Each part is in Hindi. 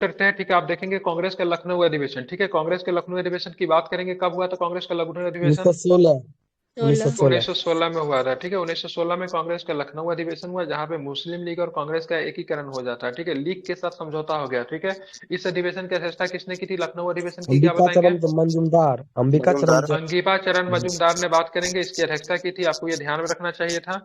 करते हैं। ठीक है, आप देखेंगे कांग्रेस का लखनऊ अधिवेशन। ठीक है, कांग्रेस के लखनऊ अधिवेशन की बात करेंगे, कब हुआ था कांग्रेस का लखनऊ अधिवेशन? 1916। 1916। 1916 में हुआ था। ठीक है, 1916 में कांग्रेस का लखनऊ अधिवेशन हुआ, जहां पे मुस्लिम लीग और कांग्रेस का एकीकरण हो जाता है। ठीक है, लीग के साथ समझौता हो गया। ठीक है, इस अधिवेशन की अध्यक्षता किसने की थी, लखनऊ अधिवेशन की, क्या अंबिका बताएंगे? चरण मंजूमदार। अंबिका चरण मजूमदार। अंगिपा चरण मजूमदार ने बात करेंगे, इसकी अध्यक्षता की थी। आपको ये ध्यान में रखना चाहिए था।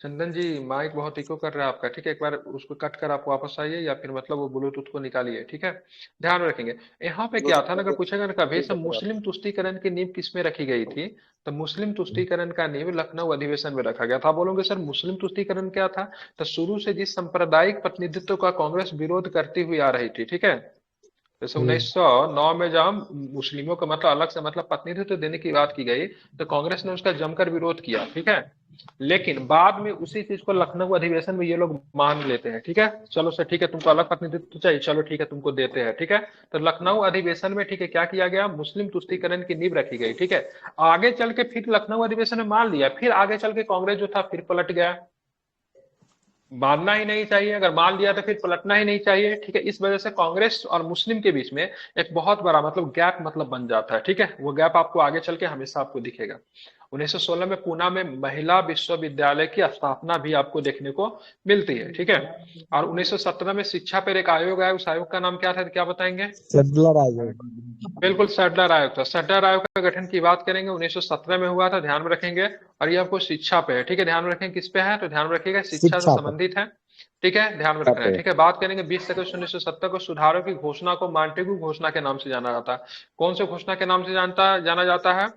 चंदन जी, माइक बहुत इको कर रहा है आपका। ठीक है, एक बार उसको कट कर आप वापस आइए, या फिर मतलब वो ब्लूटूथ को निकालिए। ठीक है, ध्यान में रखेंगे। यहाँ पे क्या था ना, अगर पूछेगा ना कभी से मुस्लिम तुष्टीकरण की नींव किसमें रखी गई थी, तो मुस्लिम तुष्टीकरण का नींव लखनऊ अधिवेशन में रखा गया था। आप बोलोगे सर मुस्लिम तुष्टीकरण क्या था, तो शुरू से जिस सांप्रदायिक प्रतिनिधित्व का कांग्रेस विरोध करती हुई आ रही थी, ठीक है, जैसे 1909 में जब मुस्लिमों का मतलब अलग से मतलब प्रतिनिधित्व देने की बात की गई, तो कांग्रेस ने उसका जमकर विरोध किया। ठीक है, लेकिन बाद में उसी चीज को लखनऊ अधिवेशन में ये लोग मान लेते हैं। ठीक है, चलो सर ठीक है, तुमको अलग प्रतिनिधित्व चाहिए, चलो ठीक है तुमको देते हैं। ठीक है, तो लखनऊ अधिवेशन में ठीक है क्या किया गया, मुस्लिम तुष्टीकरण की नींव रखी गई। ठीक है, आगे चल के फिर लखनऊ अधिवेशन में मान लिया, फिर आगे चल के कांग्रेस जो था फिर पलट गया। मानना ही नहीं चाहिए, अगर मान लिया तो फिर पलटना ही नहीं चाहिए। ठीक है, इस वजह से कांग्रेस और मुस्लिम के बीच में एक बहुत बड़ा मतलब गैप मतलब बन जाता है। ठीक है, वो गैप आपको आगे चल के हमेशा आपको दिखेगा। 1916 में पूना में महिला विश्वविद्यालय की स्थापना भी आपको देखने को मिलती है। ठीक है, और 1917 में शिक्षा पर एक आयोग आया, उस आयोग का नाम क्या था, क्या बताएंगे? सैडलर आयोग। बिल्कुल, सैडलर आयोग था। सैडलर आयोग का गठन की बात करेंगे 1917 में हुआ था, ध्यान में रखेंगे। और ये आपको शिक्षा पे है। ठीक है, ध्यान में रखेंगे किस पे है, तो ध्यान में रखिएगा शिक्षा से शिक्षा पर। संबंधित है। ठीक है, ध्यान में रखना है। ठीक है, बात करेंगे 20 अगस्त 1970 को सुधारों की घोषणा को मांटेगू घोषणा के नाम से जाना जाता है। कौन से घोषणा के नाम से जाना जाता है?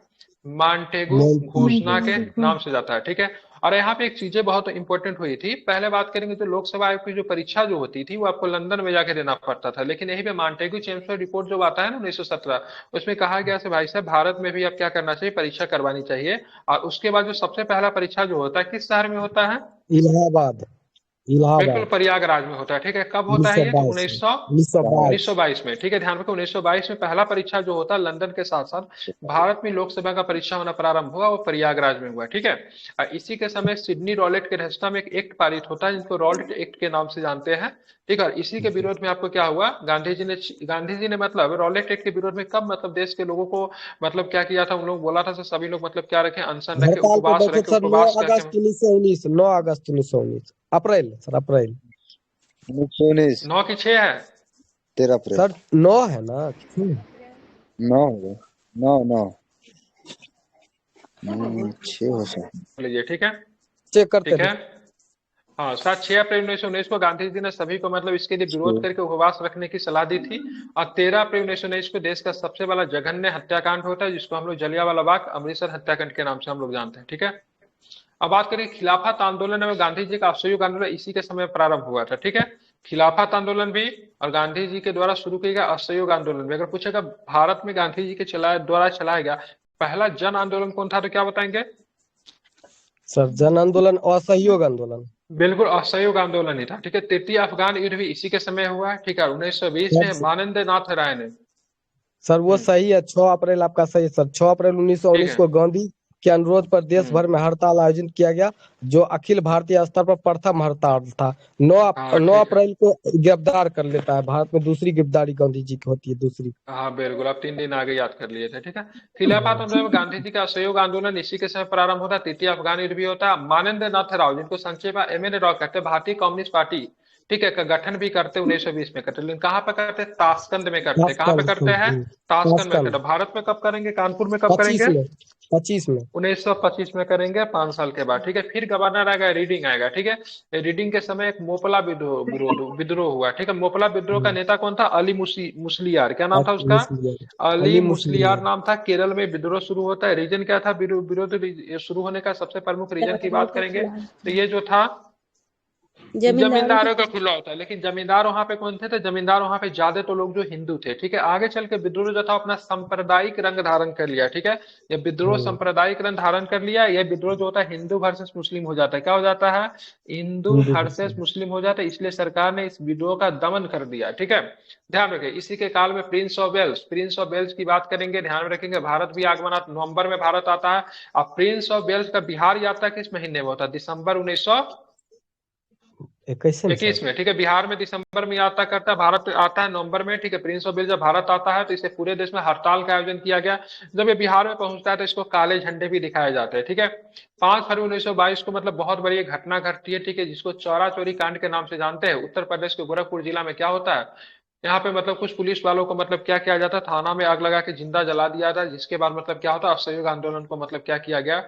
मांटेगू घोषणा के नाम से जाता है। ठीक है, और यहाँ पे एक चीजें बहुत इंपॉर्टेंट हुई थी। पहले बात करेंगे तो लोकसभा आयोग की जो परीक्षा जो होती थी वो आपको लंदन में जाके देना पड़ता था, लेकिन यही पे मांटेगू चेम्सफोर्ड रिपोर्ट जो आता है ना 1917, उसमें कहा गया से भाई साहब भारत में भी अब क्या करना चाहिए, परीक्षा करवानी चाहिए। और उसके बाद जो सबसे पहला परीक्षा जो होता है किस शहर में होता है? इलाहाबाद। बिल्कुल, इलाहाबाद। प्रयागराज में होता है। ठीक है, कब होता उन्नीस है सौ ये, तो बाईस में। 1922। 1922 में। ठीक है, ध्यान रखो 1922 में पहला परीक्षा जो होता है लंदन के साथ साथ भारत में लोकसभा का परीक्षा होना प्रारंभ हुआ, वो प्रयागराज में हुआ। ठीक है, और इसी के समय सिडनी रॉलेट के अध्यक्षता में एक एक्ट पारित होता है जिसको रॉलेट एक्ट के नाम से जानते हैं। ठीक है, और इसी के विरोध में आपको क्या हुआ, गांधी जी ने मतलब रॉलेट एक्ट के विरोध में कब मतलब देश के लोगों को मतलब क्या किया था, उन लोग बोला था सभी लोग मतलब क्या रखे, अनशन रखे, हड़ताल पे उपवास बैठे रखे, सर। 9 उपवास करके। अगस्त 1919। 9 अगस्त 1919। अप्रैल सर, अप्रैल। 1919। 9 की 6 है? 13 अप्रैल। सर 9 है ना? 9 होगा। 9 9 6 हो सकता। लीजिए, ठीक है। चेक करते ठीक है, थे। हाँ, 6 अप्रैल 1919 को गांधी जी ने सभी को मतलब इसके लिए विरोध करके उपवास रखने की सलाह दी थी। और 13 अप्रैल 1919 को देश का सबसे बड़ा जघन्य हत्याकांड होता है, जिसको हम लोग जलियांवाला बाग अमृतसर हत्याकांड के नाम से हम लोग जानते हैं। ठीक है, अब बात करें खिलाफत आंदोलन में गांधी जी का असहयोग आंदोलन इसी के समय प्रारंभ हुआ था। ठीक है, खिलाफत आंदोलन भी और गांधी जी के द्वारा शुरू किया गया असहयोग आंदोलन भी। अगर पूछेगा भारत में गांधी जी के द्वारा चलाया गया पहला जन आंदोलन कौन था, तो क्या बताएंगे? सर जन आंदोलन, असहयोग आंदोलन। बिल्कुल, असहयोग आंदोलन ही था। ठीक है, तृतीय अफगान युद्ध भी इसी के समय हुआ है। ठीक है, 1920 में सर, मानवेंद्र नाथ राय ने। सर वो हम्म, सही है। 6 अप्रैल आपका सही है सर। 6 अप्रैल ठीक 1919 है। को गांधी के अनुरोध पर देश हम्म, भर में हड़ताल आयोजित किया गया, जो अखिल भारतीय स्तर पर प्रथम हड़ताल था। 9 हाँ 9 ठीक है। अप्रैल को गिरफ्तार कर लेता है। भारत में दूसरी गिरफ्तारी गांधी जी की होती है, दूसरी। हाँ बिल्कुल, आप 3 दिन आगे याद कर लिए थे। ठीक है, खिलाफत आंदोलन में गांधी जी का असहयोग आंदोलन इसी के समय प्रारंभ होता है। तृतीय अफगान युद्ध भी होता है। मानवेंद्र नाथ राव, जिनको संक्षेप में एमएन राव कहते हैं, भारतीय कम्युनिस्ट पार्टी, ठीक है, का गठन भी करते 1920 में करते, लेकिन कहाँ पे करते, ताशकंद में करते, कहाँ पे करते हैं, ताशकंद में करते। ताशकंद। भारत में कब करेंगे, कानपुर में कब 25 करेंगे? में। 25 में। 1925 में करेंगे, 5 साल के बाद। ठीक है, फिर गवर्नर आएगा, रीडिंग आएगा। ठीक है, रीडिंग के समय एक मोपला विद्रोह हुआ। ठीक है, मोपला विद्रोह का नेता कौन था, अली मुसलियार। क्या नाम था उसका? अली अली मुसलियार मुस्लिम। नाम था। केरल में विद्रोह शुरू होता है। रीजन क्या था, विरोध शुरू होने का सबसे प्रमुख रीजन की बात करेंगे तो ये जो था जमींदारों के जमींदारों का खुला होता है। लेकिन जमींदार वहां पे कौन थे, तो जमींदार वहां पे ज्यादा तो लोग जो हिंदू थे। ठीक है, आगे चल के विद्रोह जो था अपना सांप्रदायिक रंग धारण कर लिया। ठीक है, ये विद्रोह सांप्रदायिक रंग धारण कर लिया। यह विद्रोह जो होता है हिंदू वर्सेस मुस्लिम हो जाता है। क्या हो जाता है, हिंदू हिंदू वर्सेस मुस्लिम। मुस्लिम हो जाता है। इसलिए सरकार ने इस विद्रोह का दमन कर दिया। ठीक है, ध्यान रखें। इसी के काल में प्रिंस ऑफ वेल्स की बात करेंगे, ध्यान में रखेंगे। भारत भी आगमन, नवंबर में भारत आता है। अब प्रिंस ऑफ वेल्स का बिहार यात्रा किस महीने में होता है, दिसंबर 1900 21 में सर। 21 में, ठीक है। बिहार में दिसंबर में यात्रा करता है, भारत आता है नवंबर में, ठीक है। प्रिंस ऑफ वेल्स जब भारत आता है तो इसे पूरे देश में हड़ताल का आयोजन किया गया। जब ये बिहार में पहुंचता है तो इसको काले झंडे भी दिखाए जाते हैं, ठीक है। 5 फरवरी 1922 को मतलब बहुत बड़ी एक घटना घटती है, ठीक है, जिसको चौरा चोरी कांड के नाम से जानते हैं। उत्तर प्रदेश के गोरखपुर जिला में क्या होता है, यहाँ पे मतलब कुछ पुलिस वालों को मतलब क्या किया जाता है, थाना में आग लगा के जिंदा जला दिया था, जिसके बाद मतलब क्या होता है, असहयोग आंदोलन को मतलब क्या किया गया,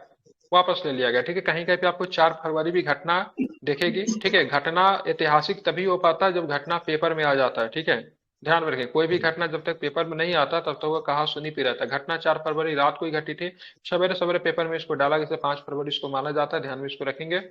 वापस ले लिया गया, ठीक है। कहीं कहीं पे आपको 4 फरवरी भी घटना देखेगी, ठीक है। घटना ऐतिहासिक तभी हो पाता है जब घटना पेपर में आ जाता है, ठीक है। ध्यान में रखें, कोई भी घटना जब तक पेपर में नहीं आता तब तक वो कहा सुनी पी रहता है। घटना 4 फरवरी रात को ही घटी थी, सवेरे सवेरे पेपर में इसको डाला, जैसे 5 फरवरी इसको माना जाता है, ध्यान में इसको रखेंगे।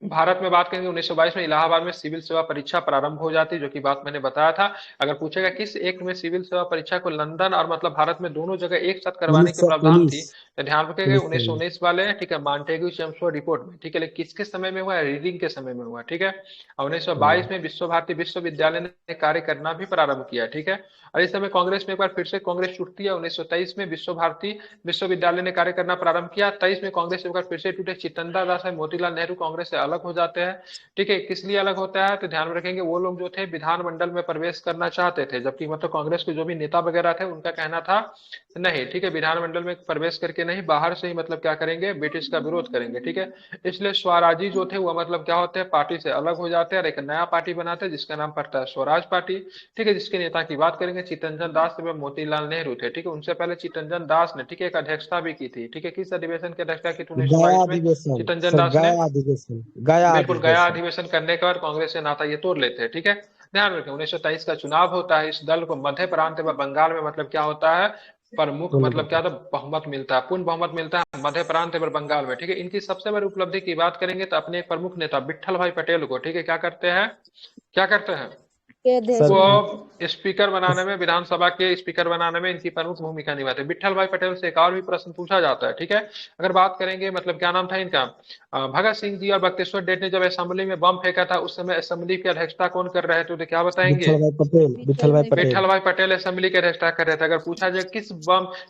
भारत में बात करेंगे 1922 में इलाहाबाद में सिविल सेवा परीक्षा प्रारंभ हो जाती है, जो कि बात मैंने बताया था। अगर पूछेगा किस एक्ट में सिविल सेवा परीक्षा को लंदन और मतलब भारत में दोनों जगह एक साथ करवाने के प्रावधान 1919। थी, तो ध्यान रखेंगे 1919 वाले, ठीक है, मांटेग्यू चेम्सफोर्ड रिपोर्ट में, ठीक है। लेकिन किसके समय में हुआ है, रीडिंग के समय में हुआ, ठीक है। और 1922 में विश्व भारती विश्वविद्यालय ने कार्य करना भी प्रारंभ किया, ठीक है। और इस समय कांग्रेस में एक बार फिर से कांग्रेस टूटती है। 1923 में विश्व भारती विश्वविद्यालय ने कार्य करना प्रारंभ किया। 23 में कांग्रेस एक बार फिर से टूटे, चितंदा दास है मोतीलाल नेहरू कांग्रेस से अलग हो जाते हैं, ठीक है। किस लिए अलग होता है, तो ध्यान में रखेंगे वो लोग जो थे विधानमंडल में प्रवेश करना चाहते थे, जबकि मतलब कांग्रेस के जो भी नेता वगैरह थे उनका कहना था नहीं, ठीक है, विधानमंडल में प्रवेश करके नहीं, बाहर से ही मतलब क्या करेंगे, ब्रिटिश का विरोध करेंगे, ठीक है। इसलिए स्वराजी जो थे वो मतलब क्या होते हैं, पार्टी से अलग हो जाते हैं और एक नया पार्टी बनाते हैं जिसका नाम पड़ता है स्वराज पार्टी, ठीक है। जिसके नेता की बात करेंगे चितरंजन दास एवं मोतीलाल नेहरू थे, ठीक है। उनसे पहले चितरंजन दास ने, ठीक है, एक अध्यक्षता भी की थी, ठीक है। किस अधिवेशन की अध्यक्षता की थी गया 1922 में, अधिवेशन चितरंजन सर, दास ने? गया अधिवेशन, गया बिल्कुल, गया अधिवेशन। अधिवेशन करने के बाद कांग्रेस से नाता ये तोड़ लेते हैं, ठीक है। ध्यान रखें 1923 का चुनाव होता है, इस दल को मध्य प्रांत व बंगाल में मतलब क्या होता है, प्रमुख पूर्ण मतलब क्या था, बहुमत मिलता है, पूर्ण बहुमत मिलता है मध्य प्रांत एवं बंगाल में, ठीक है। इनकी सबसे बड़ी उपलब्धि की बात करेंगे तो अपने एक प्रमुख नेता विट्ठल भाई पटेल को, ठीक है, क्या करते हैं, क्या करते हैं, के अध्यक्ष सर। बनाते वो स्पीकर बनाने में, विधानसभा के स्पीकर बनाने में इनकी प्रमुख भूमिका निभाते हैं। विट्ठल भाई पटेल से एक और भी प्रश्न पूछा जाता है, ठीक है। अगर बात करेंगे मतलब क्या नाम था इनका, भगत सिंह जी और बख्तियार डे ने जब असेंबली में बम फेंका था उस समय असेंबली की अध्यक्षता कौन कर रहे थे, तो क्या बताएंगे, विठल भाई पटेल, विठल विठल भाई भाई पटेल। विट्ठल भाई पटेल असेंबली की अध्यक्षता कर रहे थे। अगर पूछा जाए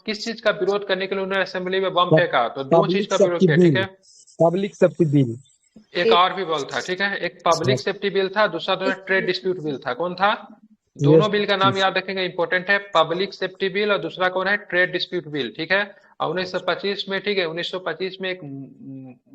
किस चीज का विरोध करने के लिए उन्होंने असेंबली में बम फेंका, तो दो चीज पब्लिक का विरोध सेफ्टी किया, ठीक बिल, है। Public safety bill. एक और भी बिल था, ठीक है, एक पब्लिक सेफ्टी बिल था, दूसरा जो है ट्रेड डिस्प्यूट बिल था। कौन था, यस। दोनों बिल का नाम याद रखेंगे, इंपॉर्टेंट है, पब्लिक सेफ्टी बिल और दूसरा कौन है, ट्रेड डिस्प्यूट बिल, ठीक है। और 1925 में, ठीक है, 1925 में एक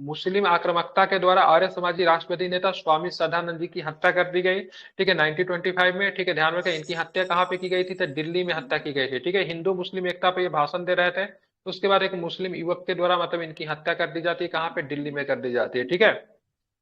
मुस्लिम आक्रामकता के द्वारा आर्य समाजी राष्ट्रवादी नेता स्वामी सदानंद जी की हत्या कर दी गई, ठीक है, 1925 में, ठीक है। ध्यान रखें इनकी हत्या कहाँ पे की गई थी, तो दिल्ली में हत्या की गई थी, ठीक है। हिंदू मुस्लिम एकता पे ये भाषण दे रहे थे, उसके बाद एक मुस्लिम युवक के द्वारा मतलब इनकी हत्या कर दी जाती है, कहाँ पे, दिल्ली में कर दी जाती है, ठीक है।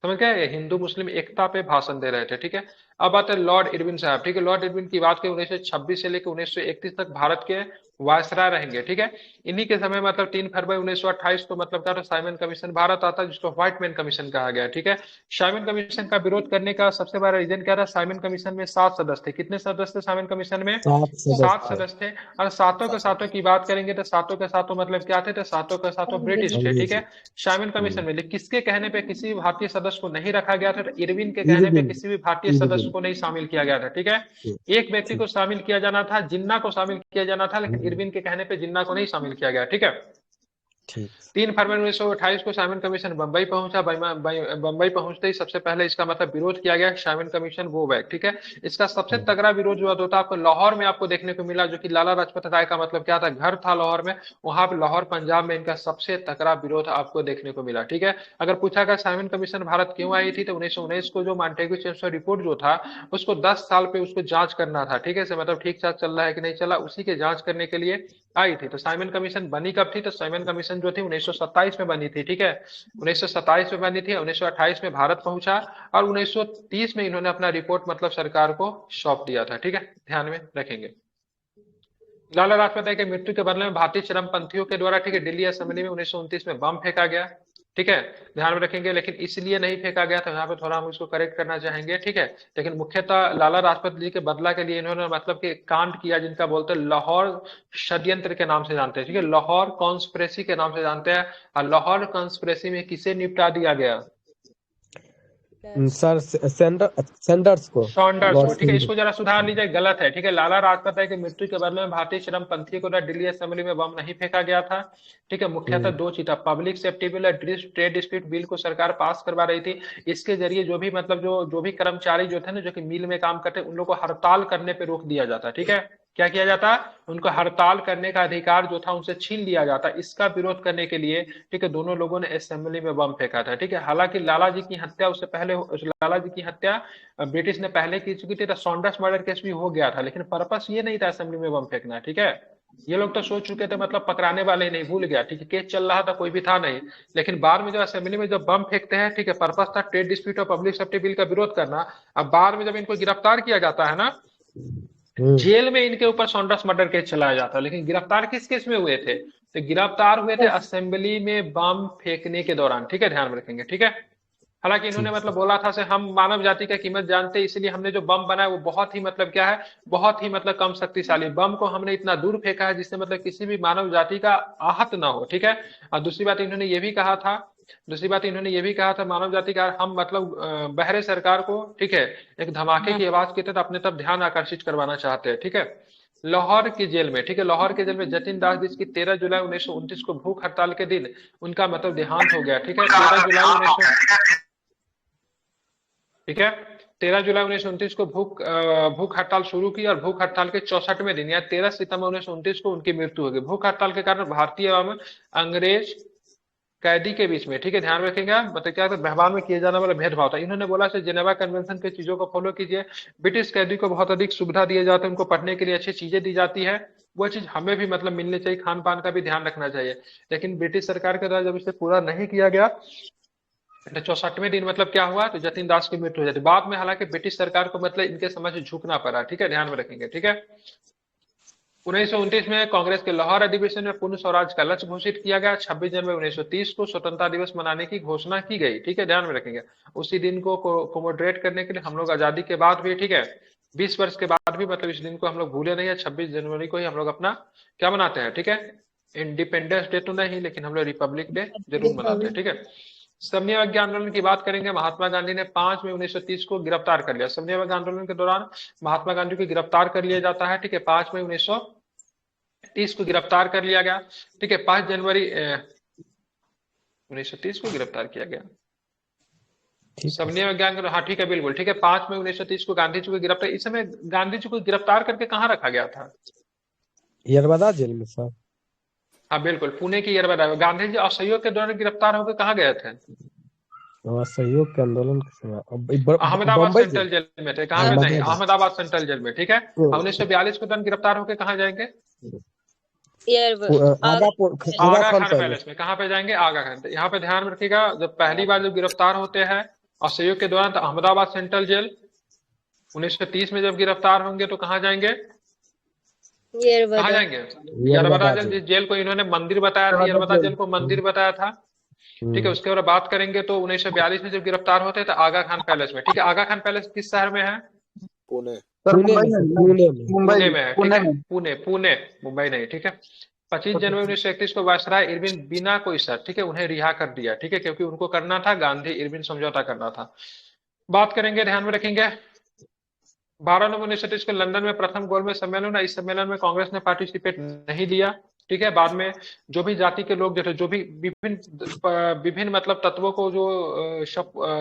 समझ गए, हिंदू मुस्लिम एकता पे भाषण दे रहे थे, ठीक है। अब आते हैं लॉर्ड इरविन साहब, ठीक है। लॉर्ड इरविन की बात करें 1926 से लेकर 1931 तक भारत के वायसराय रहेंगे, ठीक है। इन्हीं के समय मतलब 3 फरवरी 1928 को मतलब क्या था, साइमन कमीशन भारत आता है, जिसको व्हाइट मैन कमीशन कहा गया, ठीक है। साइमन कमीशन का विरोध करने का सबसे बड़ा रीजन क्या था, साइमन कमीशन में 7 सदस्य थे। कितने सदस्य थे साइमन कमीशन में, 7 7 सदस्य। सदस्य थे। और सातों के सातों की बात करेंगे तो सातों के सातों मतलब क्या थे, तो सातों के सातों ब्रिटिश थे, ठीक अंग्रेजी। है। साइमन कमीशन में लेकिन किसके कहने पे किसी भी भारतीय सदस्य को नहीं रखा गया था, तो इरविन के कहने पे इरविन, किसी भी भारतीय सदस्य इरविन। को नहीं शामिल किया गया था, ठीक है। एक व्यक्ति ठीक। को शामिल किया जाना था, जिन्ना को शामिल किया जाना था, लेकिन इरविन के कहने पे जिन्ना को नहीं शामिल किया गया, ठीक है। ठीक। 3 फरवरी 1928 को साइमन कमीशन बंबई पहुंचा। बंबई पहुंचते ही सबसे पहले इसका मतलब विरोध किया गया, साइमन कमीशन गो बैक, ठीक है। इसका सबसे तगड़ा विरोध जो होता है आपको लाहौर में आपको देखने को मिला, जो कि लाला लाजपत राय का मतलब क्या था, घर था लाहौर में, वहां पे लाहौर पंजाब में इनका सबसे तगड़ा विरोध आपको देखने को मिला, ठीक है। अगर पूछा गया साइमन कमीशन भारत क्यों आई थी, तो 1919 को जो मांटेग्यू चेम्सफोर्ड रिपोर्ट जो था उसको 10 साल पे उसको जांच करना था, ठीक है, से मतलब ठीक ठाक चल रहा है कि नहीं चला, उसी के जांच करने के लिए आई थी। तो साइमन कमीशन बनी कब थी, तो साइमन कमीशन जो थी 1927 में बनी थी, ठीक है। 1927 में बनी थी, 1928 में भारत पहुंचा और 1930 में इन्होंने अपना रिपोर्ट मतलब सरकार को सौंप दिया था, ठीक है। ध्यान में रखेंगे लाला लाजपत राय की मृत्यु के बदले में भारतीय चरमपंथियों के द्वारा, ठीक है, दिल्ली असेंबली में 1929 में बम फेंका गया, ठीक है। ध्यान में रखेंगे, लेकिन इसलिए नहीं फेंका गया, तो यहाँ पे थोड़ा हम इसको करेक्ट करना चाहेंगे, ठीक है। लेकिन मुख्यतः लाला लाजपत जी के बदला के लिए इन्होंने मतलब कि कांड किया जिनका बोलते हैं लाहौर षड्यंत्र के नाम से जानते हैं, ठीक है, लाहौर कॉन्स्पिरेसी के नाम से जानते हैं। और लाहौर कॉन्स्पिरेसी में किसे निपटा दिया गया, सर सेंडर्स को सॉन्डर्स को, ठीक है, गॉडविन। इसको जरा सुधार लीजिए, गलत है, ठीक है। लाला लाजपत राय की मृत्यु के बदले में भारतीय चरमपंथी को दिल्ली असेंबली में बम नहीं फेंका गया था, ठीक है। मुख्यतः दो चीज था, पब्लिक सेफ्टी बिल और ट्रेड डिस्प्यूट बिल को सरकार पास करवा रही थी। इसके जरिए जो भी मतलब जो भी कर्मचारी जो थे ना, जो कि मिल में काम करते, उन लोगों को हड़ताल करने पे रोक दिया जाता, ठीक है। क्या किया जाता, उनको हड़ताल करने का अधिकार जो था उनसे छीन लिया जाता। इसका विरोध करने के लिए, ठीक है, दोनों लोगों ने असेंबली में बम फेंका था, ठीक है। हालांकि लाला जी की हत्या उससे पहले, लाला जी की हत्या ब्रिटिश ने पहले की चुकी थी, तो सॉन्डर्स मर्डर केस भी हो गया था, लेकिन पर्पस ये नहीं था असेंबली में बम फेंकना, ठीक है। ये लोग तो सोच चुके थे, मतलब पकड़ाने वाले ही नहीं, भूल गया, ठीक है, केस चल रहा था, कोई भी था नहीं। लेकिन बाद में जब असेंबली में जब बम फेंकते हैं, ठीक है, पर्पस था ट्रेड डिस्प्यूट और पब्लिक सेफ्टी बिल का विरोध करना। अब बाद में जब इनको गिरफ्तार किया जाता है ना, जेल में इनके ऊपर सॉन्डर्स मर्डर केस चलाया जाता है। लेकिन गिरफ्तार किस केस में हुए थे, तो गिरफ्तार हुए थे असेंबली में बम फेंकने के दौरान, ठीक है, ध्यान में रखेंगे, ठीक है। हालांकि इन्होंने मतलब बोला था से हम मानव जाति का कीमत जानते हैं, इसलिए हमने जो बम बनाया वो बहुत ही मतलब क्या है, बहुत ही मतलब कम शक्तिशाली बम को हमने इतना दूर फेंका है जिससे मतलब किसी भी मानव जाति का आहत ना हो, ठीक है। और दूसरी बात इन्होंने ये भी कहा था, दूसरी बात इन्होंने ये भी कहा था, मानव जाति का हम मतलब बहरे सरकार को, ठीक है, एक धमाके की आवाज के तहत अपने तरफ ध्यान आकर्षित करवाना चाहते हैं, ठीक है। लाहौर की जेल में, ठीक है, लाहौर के जेल में जतिन दास जिसकी 13 जुलाई 1929 को भूख हड़ताल के दिन उनका मतलब देहांत हो गया, ठीक है। 13 जुलाई 19, ठीक है, 13 जुलाई 1929 को भूख हड़ताल शुरू की और भूख हड़ताल के 64वें दिन या 13 सितंबर 1929 को उनकी मृत्यु हो गई। भूख हड़ताल के कारण भारतीय एवं अंग्रेज कैदी के बीच में, ठीक है, ध्यान रखेंगे, मतलब क्या व्यवहार में किए जाने वाला भेदभाव था। इन्होंने बोला से जेनेवा कन्वेंशन की चीजों को फॉलो कीजिए। ब्रिटिश कैदी को बहुत अधिक सुविधा दिए जाते हैं, उनको पढ़ने के लिए अच्छी चीजें दी जाती है, वो चीज हमें भी मतलब मिलनी चाहिए, खान पान का भी ध्यान रखना चाहिए। लेकिन ब्रिटिश सरकार के द्वारा जब इसे पूरा नहीं किया गया, तो 64वें दिन मतलब क्या हुआ, तो जतिन दास की मृत्यु हो जाती। बाद में हालांकि ब्रिटिश सरकार को मतलब इनके समझ झुकना पड़ा, ठीक है, ध्यान में रखेंगे, ठीक है। 1929 में कांग्रेस के लाहौर अधिवेशन में पूर्ण स्वराज का लक्ष्य घोषित किया गया। 26 जनवरी 1930 को स्वतंत्रता दिवस मनाने की घोषणा की गई, ठीक है, ध्यान में रखेंगे। उसी दिन को कोमोड्रेट करने के लिए हम लोग आजादी के बाद भी, ठीक है, 20 वर्ष के बाद भी मतलब इस दिन को हम लोग भूले नहीं है। 26 जनवरी को ही हम लोग अपना क्या मनाते हैं, ठीक है, इंडिपेंडेंस डे तो नहीं, लेकिन हम लोग रिपब्लिक डे जरूर मनाते हैं, ठीक है। समन्वय आंदोलन की बात करेंगे। महात्मा गांधी ने 5 मई 1930 को गिरफ्तार कर लिया। समन्वय आंदोलन के दौरान महात्मा गांधी को गिरफ्तार कर लिया जाता है, ठीक है, 5 मई 1930 को गिरफ्तार कर लिया गया, ठीक है। 5 जनवरी 1930 को गिरफ्तार किया गया, समन्वय ज्ञान, हाँ ठीक है, बिल्कुल ठीक है। 5 मई 1930 को गांधी जी को गिरफ्तार, इस समय गांधी जी को गिरफ्तार करके कहाँ रखा गया था, यरबदा जेल में सर। हाँ बिल्कुल, पुणे की यरबदा। गांधी जी असहयोग के दौरान गिरफ्तार होकर कहाँ गए थे, सहयोग के आंदोलन के समय अहमदाबाद बम्बई सेंट्रल जेल में थे, कहाँ पे नहीं, अहमदाबाद सेंट्रल जेल में, ठीक है। 1942 के दौरान गिरफ्तार होकर कहाँ जाएंगे, आगा खान पैलेस में। कहाँ पे जाएंगे, आगा खान। यहाँ पे ध्यान रखिएगा, जब पहली बार जब गिरफ्तार होते हैं असहयोग के दौरान, तो अहमदाबाद सेंट्रल जेल। 1930 में जब गिरफ्तार होंगे तो कहाँ जाएंगे, कहाँ जाएंगे, यरबदा जेल। जेल को इन्होंने मंदिर बताया था, यरबदा जेल को मंदिर बताया था, ठीक है। उसके बाद बात करेंगे तो 1942 में जब गिरफ्तार होते हैं तो आगा खान पैलेस में, ठीक है। आगा खान पैलेस किस शहर में है, पुणे। पुणे में है, ठीक है, पुणे, पुणे, मुंबई नहीं, ठीक है। 25 जनवरी 1931 को वायसराय इरविन बिना कोई शर्त, ठीक है, उन्हें रिहा कर दिया, ठीक है, क्योंकि उनको करना था गांधी इरविन समझौता करना था। बात करेंगे, ध्यान में रखेंगे, 12 नवंबर 1930 को लंदन में प्रथम गोलमेज सम्मेलन है। इस सम्मेलन में कांग्रेस ने पार्टिसिपेट नहीं लिया, ठीक है। बाद में जो भी जाति के लोग जो थे, जो भी विभिन्न मतलब तत्वों को जो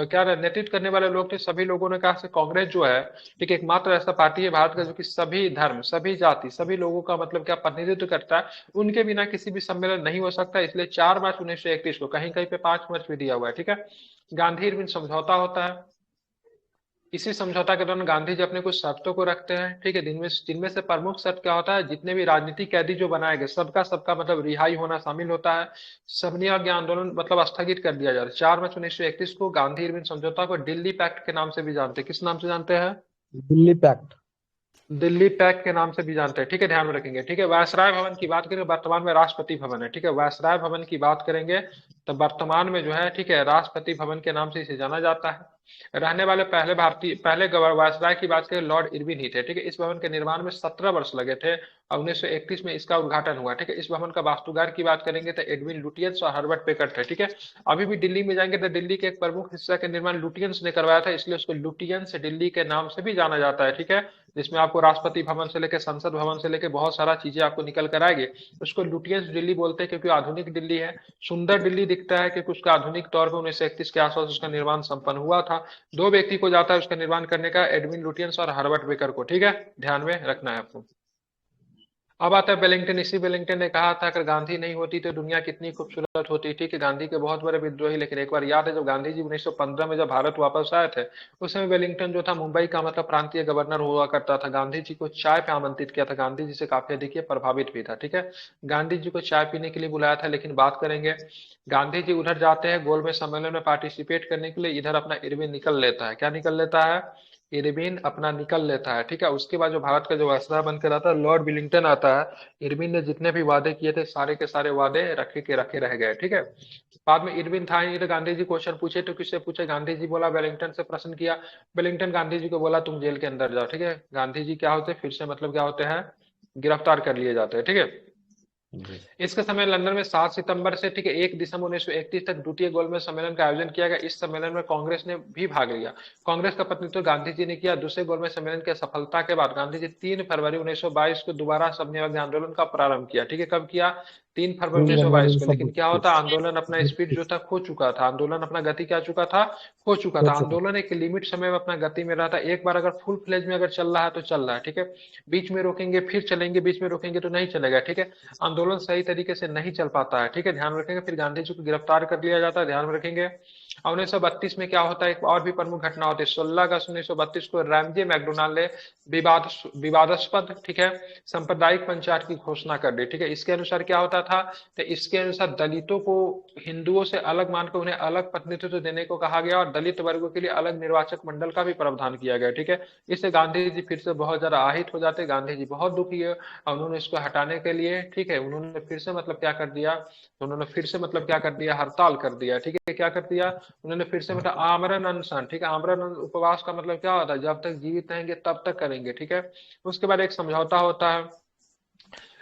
क्या नेतृत्व करने वाले लोग थे, सभी लोगों ने कहा से कांग्रेस जो है, ठीक है, एकमात्र ऐसा पार्टी है भारत का जो कि सभी धर्म, सभी जाति, सभी लोगों का मतलब क्या प्रतिनिधित्व करता है, उनके बिना किसी भी सम्मेलन नहीं हो सकता। इसलिए 4 मार्च 1931 को, कहीं कहीं पे 5 मार्च भी दिया हुआ है, ठीक है, गांधी इरविन समझौता होता है। इसी समझौता के दौरान गांधी जी अपने कुछ शर्तों को रखते हैं, ठीक है, जिनमें से प्रमुख शर्त क्या होता है, जितने भी राजनीतिक कैदी जो बनाए गए सबका मतलब रिहाई होना शामिल होता है। समन्वय आंदोलन मतलब स्थगित कर दिया जाता है। 4 मार्च 1931 को गांधी इरविन समझौता को दिल्ली पैक्ट के नाम से भी जानते हैं। किस नाम से जानते हैं, दिल्ली पैक्ट। दिल्ली पैक के नाम से भी जानते हैं, ठीक है, ध्यान में रखेंगे, ठीक है। वायसराय भवन की बात करें, वर्तमान में राष्ट्रपति भवन है, ठीक है। वायसराय भवन की बात करेंगे तो वर्तमान में जो है, ठीक है, राष्ट्रपति भवन के नाम से इसे जाना जाता है। रहने वाले पहले वायसराय की बात करें, लॉर्ड इरविन ही थे, ठीक है। इस भवन के निर्माण में 17 वर्ष लगे थे और 1931 में इसका उद्घाटन हुआ, ठीक है। इस भवन का वास्तुकार की बात करेंगे तो एडविन लुटियंस और हर्बर्ट पेकर थे, ठीक है। अभी भी दिल्ली में जाएंगे तो दिल्ली के एक प्रमुख हिस्सा का निर्माण लुटियंस ने करवाया था, इसलिए उसको लुटियंस दिल्ली के नाम से भी जाना जाता है, ठीक है। जिसमें आपको राष्ट्रपति भवन से लेकर संसद भवन से लेकर बहुत सारा चीजें आपको निकल कर आएगी। उसको लुटियंस दिल्ली बोलते हैं क्योंकि आधुनिक दिल्ली है, सुंदर दिल्ली दिखता है, क्योंकि उसका आधुनिक तौर पर 1931 के आसपास उसका निर्माण संपन्न हुआ था। दो व्यक्ति को जाता है उसका निर्माण करने का, एडविन लुटियंस और हर्बर्ट बेकर को, ठीक है, ध्यान में रखना है आपको। अब आता है वेलिंगटन। इसी वेलिंगटन ने कहा था अगर गांधी नहीं होती तो दुनिया कितनी खूबसूरत होती, ठीक है। गांधी के बहुत बड़े विद्रोही, लेकिन एक बार याद है जब गांधी जी 1915 में जब भारत वापस आए थे, उस समय वेलिंगटन जो था मुंबई का मतलब प्रांतीय गवर्नर हुआ करता था। गांधी जी को चाय पे आमंत्रित किया था, गांधी जी से काफी अधिक ये प्रभावित भी था, ठीक है। गांधी जी को चाय पीने के लिए बुलाया था। लेकिन बात करेंगे, गांधी जी उधर जाते हैं गोलमेज सम्मेलन में पार्टिसिपेट करने के लिए, इधर अपना इरविन निकल लेता है। क्या निकल लेता है? इरविन अपना निकल लेता है, ठीक है। उसके बाद जो भारत का जो वायसराय बनकर आता है लॉर्ड विलिंगटन आता है। इरविन ने जितने भी वादे किए थे सारे के सारे वादे रखे के रखे रह गए, ठीक है। बाद में इरविन था ही नहीं तो गांधी जी क्वेश्चन पूछे तो किससे पूछे? गांधी जी बोला वेलिंगटन से प्रश्न किया। वेलिंगटन गांधी जी को बोला तुम जेल के अंदर जाओ, ठीक है। गांधी जी क्या होते फिर से मतलब क्या होते हैं? गिरफ्तार कर लिए जाते हैं, ठीक है। इसके समय लंदन में 7 सितंबर से, ठीक है, 1 दिसंबर 1931 तक द्वितीय गोलमेज सम्मेलन का आयोजन किया गया। इस सम्मेलन में कांग्रेस ने भी भाग लिया। कांग्रेस का प्रतिनिधित्व गांधी जी ने किया। दूसरे गोलमेज सम्मेलन की सफलता के बाद गांधी जी 3 फरवरी 1922 को दोबारा सबनियामक आंदोलन का प्रारंभ किया, ठीक है। कब किया? 3 फरवरी 3 जनवरी 1922 को। लेकिन क्या होता, 1932 आंदोलन अपना स्पीड जो था खो चुका था, आंदोलन अपना गति क्या चुका था? खो चुका हो था। चुका। आंदोलन एक लिमिट समय में अपना गति में रहा था। एक बार अगर फुल फ्लेज में अगर चल रहा है तो चल रहा है, ठीक है। बीच में रोकेंगे फिर चलेंगे, बीच में रोकेंगे तो नहीं चलेगा, ठीक है। आंदोलन सही तरीके से नहीं चल पाता है, ठीक है, ध्यान में रखेंगे। फिर गांधी जी को गिरफ्तार कर लिया जाता है, ध्यान में रखेंगे। और 1932 में क्या होता है, एक और भी प्रमुख घटना होती है। 16 अगस्त 1932 को रैमजे मैकडोनाल्ड ने विवादास्पद, ठीक है, सांप्रदायिक पंचायत की घोषणा कर दी, ठीक है। इसके अनुसार क्या होता था, तो इसके अनुसार दलितों को हिंदुओं से अलग मानकर उन्हें अलग प्रतिनिधित्व देने को कहा गया और दलित वर्गों के लिए अलग निर्वाचक मंडल का भी प्रावधान किया गया, ठीक है। इससे गांधी जी फिर से बहुत ज्यादा আহিत हो जाते, गांधी जी बहुत दुखी है और उन्होंने इसको हटाने के लिए, ठीक है, उन्होंने फिर से मतलब क्या कर दिया, तो उन्होंने फिर से मतलब क्या कर दिया, हड़ताल कर दिया, ठीक है। क्या कर दिया उन्होंने फिर से, मतलब आमरण अनशन, ठीक है। आमरण उपवास का मतलब क्या होता है? जब तक जीवित रहेंगे तब तक करेंगे, ठीक है। उसके बाद एक समझौता होता है।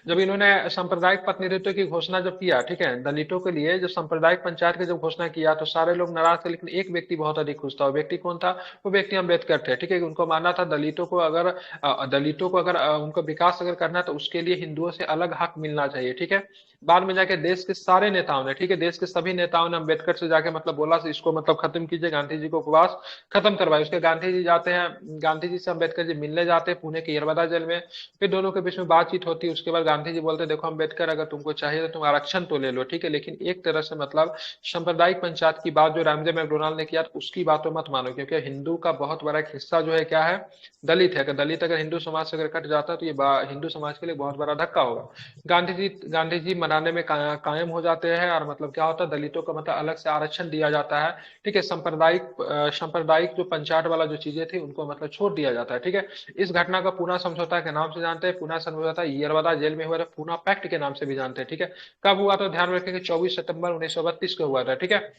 जब इन्होंने सांप्रदायिक प्रतिनिधित्व की घोषणा जब किया, ठीक है, दलितों के लिए जब सांप्रदायिक पंचायत की जब घोषणा किया तो सारे लोग नाराज थे, लेकिन एक व्यक्ति बहुत अधिक खुश था। वो व्यक्ति कौन था? वो व्यक्ति अम्बेडकर थे, ठीक है। उनको मानना था दलितों को अगर उनको विकास अगर करना है तो उसके लिए हिंदुओं से अलग हक मिलना चाहिए, ठीक है। बाद में जाके देश के सारे नेताओं ने, ठीक है, देश के सभी नेताओं ने अम्बेडकर से जाके मतलब बोला इसको मतलब खत्म कीजिए, गांधी जी को उपवास खत्म करवाए। उसके गांधी जी जाते हैं, गांधी जी से अम्बेडकर जी मिलने जाते हैं पुणे के यरवदा जेल में। फिर दोनों के बीच में बातचीत होती है। उसके बाद गांधी जी बोलते देखो अम्बेडकर, अगर तुमको चाहिए तो तुम आरक्षण तो ले लो, ठीक है, लेकिन एक तरह से मतलब सांप्रदायिक पंचायत की बात जो रामजे मैकडोनाल्ड ने किया उसकी बातों मत मानो, क्योंकि हिंदू का बहुत बड़ा एक हिस्सा जो है क्या है? दलित है। दलित अगर हिंदू समाज से अगर कट जाता है तो ये हिंदू समाज के लिए बहुत बड़ा धक्का होगा। गांधी जी मनाने में कायम हो जाते हैं और मतलब क्या होता है, दलितों को मतलब अलग से आरक्षण दिया जाता है, ठीक है। सांप्रदायिक जो पंचायत वाला जो चीजें थी उनको मतलब छोड़ दिया जाता है, ठीक है। इस घटना का पूना समझौता के नाम से जानते हैं। पूना समझौता यरवदा जेल में हुआ था, पूना पैक्ट के नाम से भी जानते हैं, ठीक है। कब हुआ था ध्यान रखेंगे? 24 सितंबर 1932 को हुआ था, ठीक है।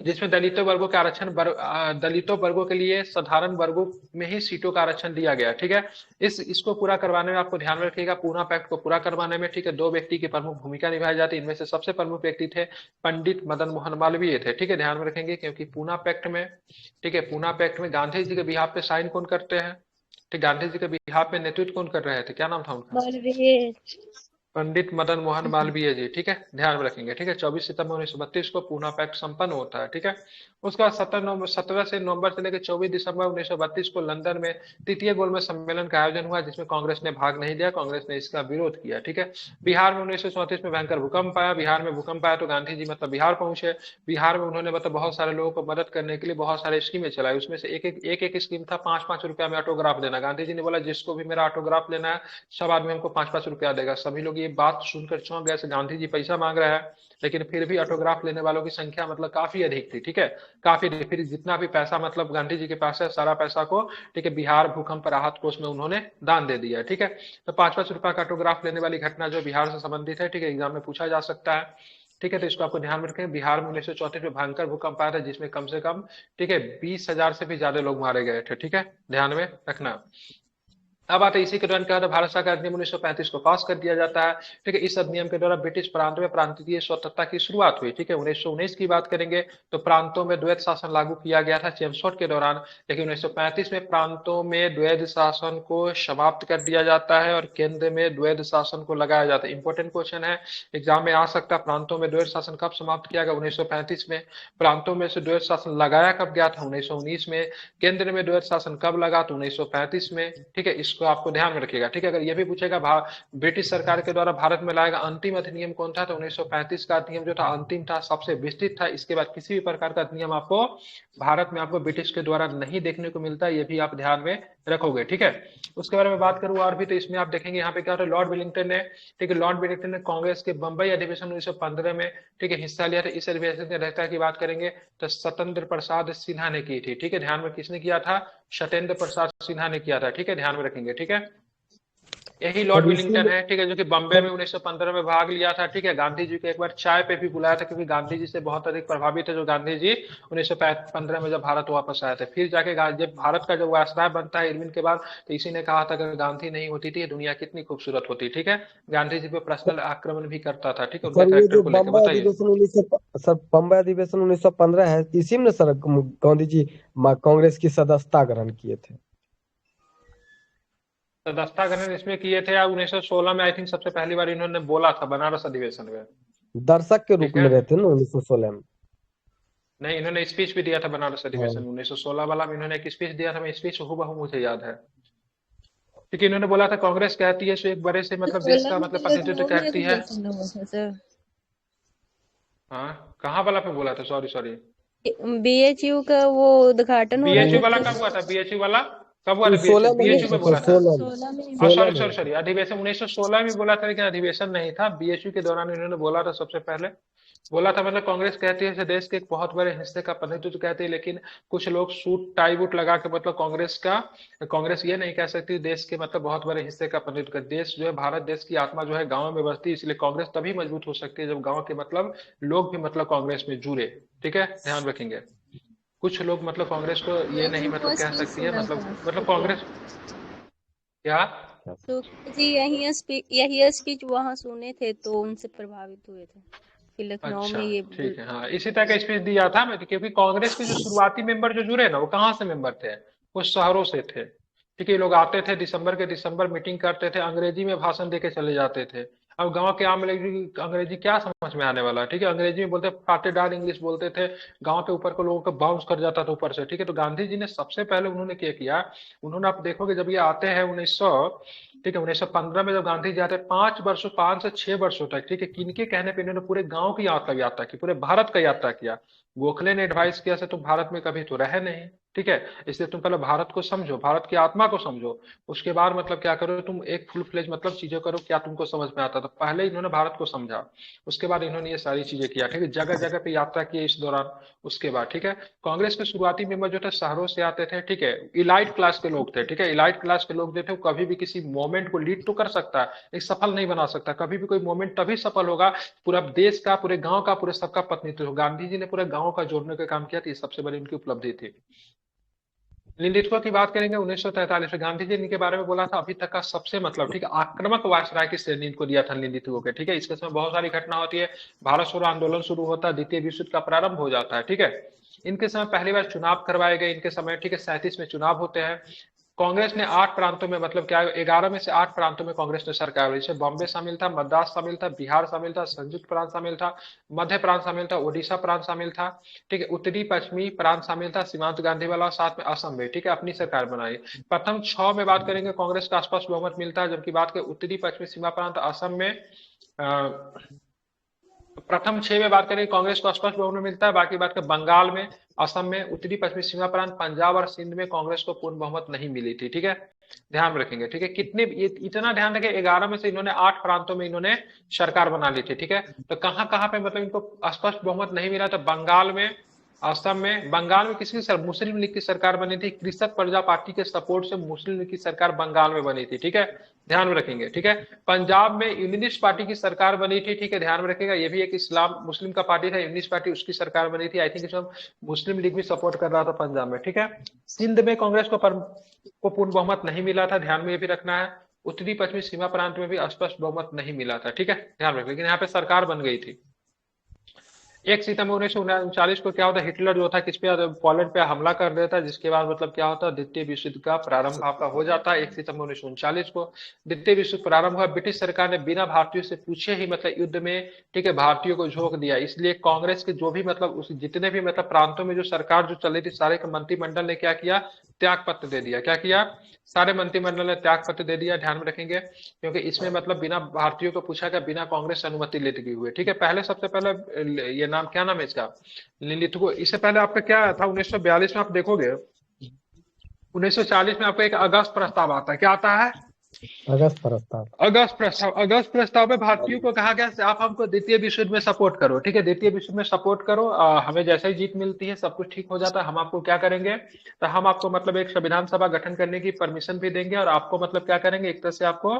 जिसमें दलितों वर्गों के लिए साधारण वर्गों में ही सीटों का आरक्षण दिया गया, ठीक है। इसको पूरा करवाने में आपको ध्यान में रखिएगा, पूना पैक्ट को पूरा करवाने में, ठीक है, 2 व्यक्ति की प्रमुख भूमिका निभाई जाती है। इनमें से सबसे प्रमुख व्यक्ति थे पंडित मदन मोहन मालवीय थे, ठीक है, ध्यान में रखेंगे। क्योंकि पूना पैक्ट में, ठीक है, पूना पैक्ट में गांधी जी के बिहाफ पे साइन कौन करते हैं? ठीक, गांधी जी के बिहाफ पे नेतृत्व कौन कर रहे थे? क्या नाम था उनका? बलवीर। पंडित मदन मोहन मालवीय जी, ठीक है, ध्यान में रखेंगे, ठीक है। 24 सितंबर 1932 को पूना पैक्ट संपन्न होता है, ठीक है। उसका 17 से नवंबर से लेकर 24 दिसंबर 1932 को लंदन में तृतीय गोलमेज सम्मेलन का आयोजन हुआ, जिसमें कांग्रेस ने भाग नहीं लिया, कांग्रेस ने इसका विरोध किया, ठीक है। बिहार में 1934 में भयंकर भूकंप आया। बिहार में भूकंप आया तो गांधी जी मतलब बिहार पहुंचे। बिहार में उन्होंने मतलब बहुत सारे लोगों को मदद करने के लिए बहुत सारे स्कीमें चलाई। उसमें से एक स्कीम था 5-5 रुपया में ऑटोग्राफ देना। गांधी जी ने बोला जिसको भी मेरा ऑटोग्राफ लेना है सब आदमी हमको 5-5 रुपया देगा। सभी लोग ये बात सुनकर चौंक गए, गांधी जी पैसा मांग रहे हैं, लेकिन फिर भी ऑटोग्राफ लेने वालों की संख्या मतलब काफी अधिक थी, ठीक है, काफी अधिक। फिर जितना भी पैसा मतलब गांधी जी के पास है, सारा पैसा को, ठीक है, बिहार भूकंप राहत कोष में उन्होंने दान दे दिया, ठीक है। तो 5-5 रुपए का ऑटोग्राफ लेने वाली घटना जो बिहार से संबंधित है, ठीक है, एग्जाम में पूछा जा सकता है, ठीक है। तो इसको आपको ध्यान में रखें। बिहार में 1934 में भयंकर भूकंप आया था, जिसमें कम से कम, ठीक है, 20,000 से भी ज्यादा लोग मारे गए थे, ठीक है, ध्यान में रखना। अब आता है इसी के दौरान क्या होता है, भारत सरकार अधिनियम 1935 को पास कर दिया जाता है, ठीक है। इस अधिनियम के द्वारा ब्रिटिश प्रांत में प्रांतीय स्वतंत्रता की शुरुआत हुई, ठीक है। 1919 की बात करेंगे तो प्रांतों में द्वैध शासन लागू किया गया था चेमसफोर्ड के दौरान, लेकिन 1935 में प्रांतों में द्वैध शासन को समाप्त कर दिया जाता है और केंद्र में द्वैध शासन को लगाया जाता है। इंपॉर्टेंट क्वेश्चन है, एग्जाम में आ सकता है, प्रांतों में द्वैध शासन कब समाप्त किया गया? 1935 में। प्रांतों में से द्वैध शासन लगाया कब गया था? 1919 में। केंद्र में द्वैध शासन कब लगा? तो 1935 में, ठीक है। इसको आपको ध्यान में रखिएगा, ठीक है। अगर ये भी पूछेगा ब्रिटिश सरकार के द्वारा भारत में लाएगा अंतिम अधिनियम कौन था, तो 1935 का अधिनियम जो था अंतिम था, सबसे विस्तृत था। इसके बाद किसी भी प्रकार का अधिनियम आपको भारत में आपको ब्रिटिश के द्वारा नहीं देखने को मिलता, ये भी आप ध्यान में रखोगे, ठीक है। उसके बारे में बात करूं और भी, तो इसमें आप देखेंगे यहाँ पे क्या होता है, लॉर्ड विलिंगटन ने, ठीक है, लॉर्ड विलिंगटन ने कांग्रेस के बंबई अधिवेशन 1915 में, ठीक है, हिस्सा लिया था। इस अधिवेशन की अध्यक्षता की बात करेंगे तो सत्येंद्र प्रसाद सिन्हा ने की थी, ठीक है। ध्यान में किसने किया था? सत्येंद्र प्रसाद सिन्हा ने किया था, ठीक है, ध्यान में रखेंगे, ठीक है। यही लॉर्ड तब इसी विलिंगटन में है, ठीक है, जो कि बम्बई में 1915 में भाग लिया था, ठीक है। गांधी जी को एक बार चाय पे भी बुलाया था, क्योंकि गांधी जी से बहुत अधिक प्रभावित है जो गांधी जी 1915 में जब भारत वापस आए थे। फिर जाके जब भारत का जब वायसराय बनता है इरविन के बाद, तो इसी ने कहा था अगर गांधी नहीं होती थी दुनिया कितनी खूबसूरत होती, ठीक है। गांधी जी पे पर्सनल आक्रमण भी करता था, ठीक है, उनके सर, ये करेक्टर जो को लेकर। बताइए। बम्बई अधिवेशन 1915 है, इसी में सर गांधी जी कांग्रेस की सदस्यता ग्रहण किए थे। सदस्यता ग्रहण इसमें किए थे, या 1916 में आई थिंक सबसे पहली बार इन्होंने बोला था बनारस अधिवेशन में, दर्शक के रूप ठीक है। में रहते ना 1916 में। नहीं, इन्होंने स्पीच भी दिया था बनारस अधिवेशन हाँ। 1916 वाला में, इन्होंने एक स्पीच दिया था, मैं स्पीच हूबहू मुझे याद है, क्योंकि इन्होंने बोला था कांग्रेस कहती है सो एक बड़े से मतलब देश 16 का में मतलब तो प्रतिनिधित्व लखनऊ में करती है। अधिवेशन हुआ था सर। कहाँ वाला पे बोला था? Sorry sorry. बीएचयू का वो उद्घाटन हो रहा बीएचयू था नहीं, वाला तो कब हुआ था? बीएचयू वाला कब हुआ था? सोलह बीएचयू में नहीं बीएचयू हुआ में था, बोला था। 16 में हाँ, सोलह सॉरी में। सॉरी सॉरी, अधिवेशन 1916 में बोला था, लेकिन अधिवेशन नहीं था, बीएचयू के दौरान इन्होंने बोला था सबसे पहले। बोला था मतलब कांग्रेस कहती है कि देश के एक बहुत बड़े हिस्से का प्रतिनिधित्व कहती है, लेकिन कुछ लोग सूट टाई बूट लगा के मतलब कांग्रेस ये नहीं कह सकती देश के मतलब बहुत बड़े हिस्से का प्रतिनिधित्व कर। देश जो है, भारत देश की आत्मा जो है गाँव में बसती है, इसलिए कांग्रेस तभी मजबूत हो सकती है जब गाँव के मतलब लोग भी मतलब कांग्रेस में जुड़े, ठीक है, ध्यान रखेंगे। कुछ लोग मतलब कांग्रेस को ये नहीं बीएचयू मतलब को कह स्पीच सकती है, सुना मतलब था मतलब शुक्ला। कांग्रेस क्या। शुक्ला जी यही स्पीच वहां सुने थे तो उनसे प्रभावित हुए थे, कि लखनऊ अच्छा, में ये ठीक है, हाँ, इसी तरह का स्पीच दिया था मैं, क्योंकि कांग्रेस के जो शुरुआती मेंबर जो जुड़े ना, वो कहाँ से मेंबर थे? वो शहरों से थे, ठीक है। ये लोग आते थे दिसंबर के दिसंबर मीटिंग करते थे, अंग्रेजी में भाषण देके चले जाते थे। अब गांव के आम लोगों की अंग्रेजी क्या समझ में आने वाला है, ठीक है। अंग्रेजी में बोलते, फाटेदार इंग्लिश बोलते थे, गांव के ऊपर को लोगों को बाउंस कर जाता था ऊपर से, ठीक है। तो गांधी जी ने सबसे पहले उन्होंने क्या किया, उन्होंने, आप देखोगे जब ये आते हैं 1900, ठीक है, 1915 में जब गांधी जी आते हैं, 5 वर्षों 5 से 6 वर्षों तक, ठीक है, किनके कहने पे इन्होंने पूरे गांव की यात्रा की, पूरे भारत का यात्रा किया। गोखले ने एडवाइस किया से तुम भारत में कभी तो रहे नहीं, ठीक है, इसलिए तुम पहले भारत को समझो, भारत की आत्मा को समझो, उसके बाद मतलब क्या करो तुम, एक फुल फ्लेज मतलब चीजें करो क्या तुमको समझ में आता। तो पहले इन्होंने भारत को समझा, उसके बाद इन्होंने ये सारी चीजें किया, ठीक है, जगह जगह पे यात्रा की इस दौरान। उसके बाद, ठीक है, कांग्रेस के शुरुआती मेंबर जो थे शहरों से आते थे, ठीक है, इलाइट क्लास के लोग थे, ठीक है। इलाइट क्लास के लोग जो थे वो कभी भी किसी मोमेंट को लीड तो कर सकता है, एक सफल नहीं बना सकता। कभी भी कोई मोमेंट तभी सफल होगा, पूरा देश का, पूरे गांव का, पूरे सबका प्रतिनिधित्व हो। गांधी जी ने पूरे गांव का जोड़ने का काम किया था, ये सबसे बड़ी उनकी उपलब्धि थी। लिंदित्व की बात करेंगे 1943 में, गांधी जी ने इनके बारे में बोला था अभी तक का सबसे मतलब, ठीक है, आक्रामक वायसराय की श्रेणी इनको दिया था लिंदित्व के, ठीक है। इसके समय बहुत सारी घटना होती है, भारत छोड़ो आंदोलन शुरू होता है, द्वितीय विश्व युद्ध का प्रारंभ हो जाता है, ठीक है। इनके समय पहली बार चुनाव करवाए गए, इनके समय, ठीक है, 37 में चुनाव होते हैं। कांग्रेस ने 8 प्रांतों में मतलब क्या, 11 में से 8 प्रांतों में कांग्रेस ने सरकार ली, जैसे बॉम्बे शामिल था, मद्रास शामिल था, बिहार शामिल था, संयुक्त प्रांत शामिल था, मध्य प्रांत शामिल था, ओडिशा प्रांत शामिल था, ठीक है, उत्तरी पश्चिमी प्रांत शामिल था, सीमांत गांधी वाला, साथ में असम में, ठीक है, अपनी सरकार बनाई। प्रथम 6 में बात करेंगे कांग्रेस का आसपास बहुमत मिलता है, जबकि बात करें उत्तरी पश्चिमी सीमा प्रांत असम में, प्रथम 6 में बात करें कांग्रेस को स्पष्ट बहुमत मिलता है, बाकी बात करें बंगाल में, असम में, उत्तरी पश्चिमी सीमा प्रांत पंजाब और सिंध में कांग्रेस को पूर्ण बहुमत नहीं मिली थी। ठीक है, ध्यान में रखेंगे। ठीक है, कितने, ये इतना ध्यान रखें, 11 में से इन्होंने 8 प्रांतों में इन्होंने सरकार बना ली थी। ठीक है, तो कहाँ कहाँ पे मतलब इनको स्पष्ट बहुमत नहीं मिला? तो बंगाल में, असम में, बंगाल में किसकी सर, मुस्लिम लीग की सरकार बनी थी, कृषक प्रजा पार्टी के सपोर्ट से मुस्लिम लीग की सरकार बंगाल में बनी थी। ठीक है, ध्यान में रखेंगे। ठीक है, पंजाब में यूनिस्ट पार्टी की सरकार बनी थी। ठीक है, ध्यान में रखेगा, ये भी एक इस्लाम मुस्लिम का पार्टी था, यूनिस्ट पार्टी, उसकी सरकार बनी थी। आई थिंक इसमें मुस्लिम लीग भी सपोर्ट कर रहा था पंजाब में। ठीक है, सिंध में कांग्रेस को पूर्ण बहुमत नहीं मिला था, ध्यान में ये भी रखना है। उत्तरी पश्चिमी सीमा प्रांत में भी स्पष्ट बहुमत नहीं मिला था। ठीक है, ध्यान रखें, लेकिन यहाँ पे सरकार बन गई थी। 1 सितंबर 1939 को क्या होता है, हिटलर जो था किस पे, पोलैंड पे हमला कर देता है, जिसके बाद मतलब क्या होता है, द्वितीय विश्व युद्ध का प्रारंभ आपका हो जाता है 1 सितंबर 1939 को। द्वितीय विश्व युद्ध प्रारंभ हुआ, ब्रिटिश सरकार ने बिना भारतीयों से पूछे ही मतलब युद्ध में, ठीक है, भारतीयों को झोंक दिया। इसलिए कांग्रेस के जो भी मतलब उस जितने भी मतलब प्रांतों में जो सरकार जो चल रही थी, सारे के मंत्रिमंडल ने क्या किया, त्याग पत्र दे दिया। क्या किया? सारे मंत्रिमंडल ने त्याग पत्र दे दिया, ध्यान में रखेंगे, क्योंकि इसमें मतलब बिना भारतीयों को पूछा गया, बिना कांग्रेस अनुमति लेते हुए। ठीक है, पहले सबसे पहले ये नाम, क्या नाम है इसका, लिलिथगो। इससे पहले आपका क्या आया था 1942 में, आप देखोगे 1940 में आपका एक अगस्त प्रस्ताव आता है। क्या आता है? अगस्त प्रस्ताव। अगस्त प्रस्ताव। अगस्त प्रस्ताव में भारतीयों को कहा गया आप हमको द्वितीय विश्व युद्ध में सपोर्ट करो। ठीक है, द्वितीय विश्व में सपोर्ट करो, हमें जैसे ही जीत मिलती है, सब कुछ ठीक हो जाता है, हम आपको क्या करेंगे, तो हम आपको मतलब एक संविधान सभा गठन करने की परमिशन भी देंगे, और आपको मतलब क्या करेंगे, एक तरह से आपको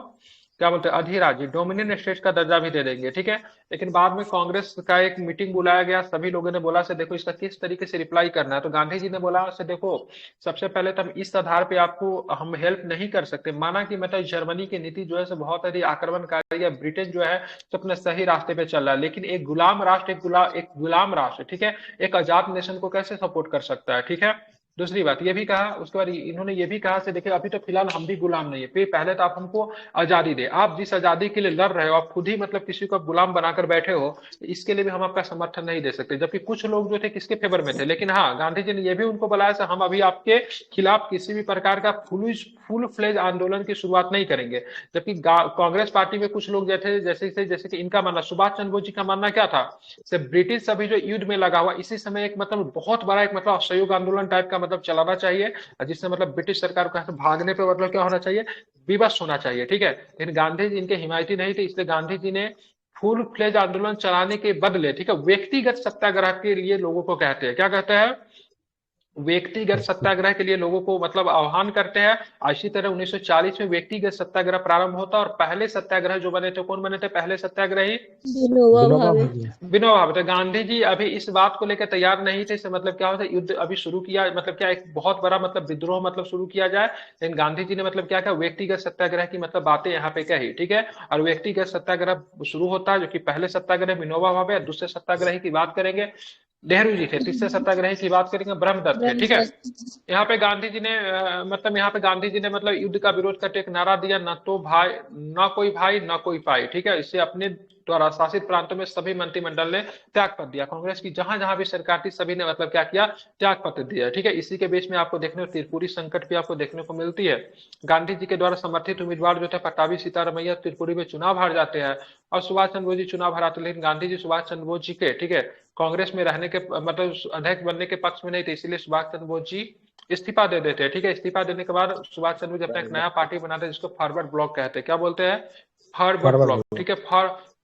क्या बोलते हैं, अधिराज्य, डोमिनियन स्टेट का दर्जा भी दे देंगे। ठीक है, लेकिन बाद में कांग्रेस का एक मीटिंग बुलाया गया, सभी लोगों ने बोला से देखो इसका किस तरीके से रिप्लाई करना है। तो गांधी जी ने बोला से देखो, सबसे पहले तो हम इस आधार पे आपको हम हेल्प नहीं कर सकते, माना कि मतलब जर्मनी की नीति जो है से बहुत अधिक आक्रमणकारी है, ब्रिटेन जो है तो अपने सही रास्ते पे चल रहा है, लेकिन एक गुलाम राष्ट्र, एक गुलाम राष्ट्र, ठीक है, एक आजाद नेशन को कैसे सपोर्ट कर सकता है। ठीक है, दूसरी बात ये भी कहा, उसके बाद इन्होंने ये भी कहा से देखिए अभी तो फिलहाल हम भी गुलाम नहीं है, फिर पहले तो आप हमको आजादी दे, आप जिस आजादी के लिए लड़ रहे हो, आप खुद ही मतलब किसी को गुलाम बनाकर बैठे हो, इसके लिए भी हम आपका समर्थन नहीं दे सकते। जबकि कुछ लोग जो थे किसके फेवर में थे, लेकिन हाँ, गांधी जी ने यह भी उनको बुलाया से हम अभी आपके खिलाफ किसी भी प्रकार का फुल फ्लेज आंदोलन की शुरुआत नहीं करेंगे। जबकि कांग्रेस पार्टी में कुछ लोग जैसे कि इनका मानना, सुभाष चंद्र बोस जी का मानना क्या था, ब्रिटिश अभी जो युद्ध में लगा हुआ, इसी समय एक मतलब बहुत बड़ा एक मतलब असहयोग आंदोलन टाइप का मतलब चलाना चाहिए, जिससे मतलब ब्रिटिश सरकार को यहाँ से भागने पे मतलब क्या होना चाहिए, विवश होना चाहिए। ठीक है, लेकिन गांधी जी इनके हिमायती नहीं थे, इसलिए गांधी जी ने फुल फ्लेज आंदोलन चलाने के बदले, ठीक है, व्यक्तिगत सत्याग्रह के लिए लोगों को कहते हैं, क्या कहते हैं, व्यक्तिगत सत्याग्रह के लिए लोगों को मतलब आह्वान करते हैं। इसी तरह 1940 में व्यक्तिगत सत्याग्रह प्रारंभ होता है, और पहले सत्याग्रह जो बने थे, कौन बने थे पहले सत्याग्रही? विनोबा विनोबा भावे। भावे। विनोबा भावे। गांधी जी अभी इस बात को लेकर तैयार नहीं थे, इससे मतलब क्या होता है, युद्ध अभी शुरू किया, मतलब क्या एक बहुत बड़ा मतलब विद्रोह मतलब शुरू किया जाए, लेकिन गांधी जी ने मतलब क्या कहा, व्यक्तिगत सत्याग्रह की मतलब बातें यहाँ पे कही। ठीक है, और व्यक्तिगत सत्याग्रह शुरू होता है, जो कि पहले सत्याग्रह विनोबा भावे, दूसरे सत्याग्रही की बात करेंगे नेहरू जी थे, तीसरे सत्याग्रही की बात करेंगे ब्रह्मदत्त थे। ठीक है, यहाँ पे गांधी जी ने मतलब यहाँ पे गांधी जी ने मतलब युद्ध का विरोध करके एक नारा दिया, न तो भाई, न कोई भाई न कोई पाई। ठीक है, इससे अपने द्वारा शासित प्रांतों में सभी मंत्रिमंडल ने त्याग पत्र दिया, कांग्रेस की जहां जहां भी सरकार थी सभी ने मतलब क्या किया, त्याग पत्र दिया। ठीक है, इसी के बीच में आपको देखने को त्रिपुरी संकट भी आपको देखने को मिलती है। गांधी जी के द्वारा समर्थित उम्मीदवार जो थे पट्टाभी सीतारमैया, त्रिपुरी में चुनाव हार जाते हैं, और सुभाष चंद्र बोस जी चुनाव हराते, लेकिन गांधी जी सुभाष चंद्र बोस जी के, ठीक है, कांग्रेस में रहने के मतलब अध्यक्ष बनने के पक्ष में नहीं थे, इसलिए सुभाष चंद्र बोस जी इस्तीफा दे देते हैं। ठीक है, इस्तीफा देने के बाद सुभाष चंद्र बोस अपना एक नया पार्टी बनाते हैं, जिसको फॉरवर्ड ब्लॉक कहते हैं। क्या बोलते हैं? Forward forward block. ब्लॉक। ठीक है,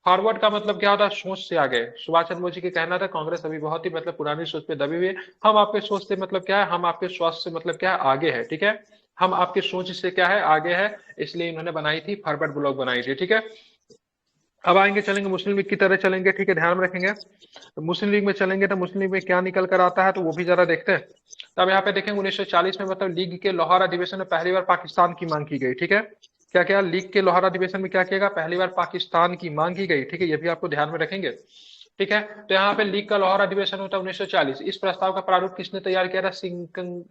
फॉरवर्ड का मतलब क्या होता है, सोच से आगे। सुभाष चंद्र बोस जी के कहना था कांग्रेस अभी बहुत ही मतलब पुरानी सोच पे दबी हुई है, हम आपके सोच से मतलब क्या है, हम आपके स्वास्थ्य से मतलब क्या है, आगे है। ठीक है, हम आपकी सोच से क्या है, आगे है, इसलिए इन्होंने बनाई थी फॉरवर्ड ब्लॉक बनाई थी। ठीक है, अब आएंगे, चलेंगे मुस्लिम लीग की तरह चलेंगे। ठीक है, ध्यान में रखेंगे, तो मुस्लिम लीग में चलेंगे तो मुस्लिम लीग में क्या निकल कर आता है, तो वो भी जरा देखते हैं। तब यहाँ पे देखेंगे 1940 में मतलब लीग के लाहौर अधिवेशन में पहली बार पाकिस्तान की मांग की गई। ठीक है, क्या क्या लीग के लाहौर अधिवेशन में क्या किया, पहली बार पाकिस्तान की मांग की गई। ठीक है, ये भी आपको ध्यान में रखेंगे। ठीक है, तो यहाँ पे लीग का लाहौर अधिवेशन होता है 1940। इस प्रस्ताव का प्रारूप किसने तैयार किया था?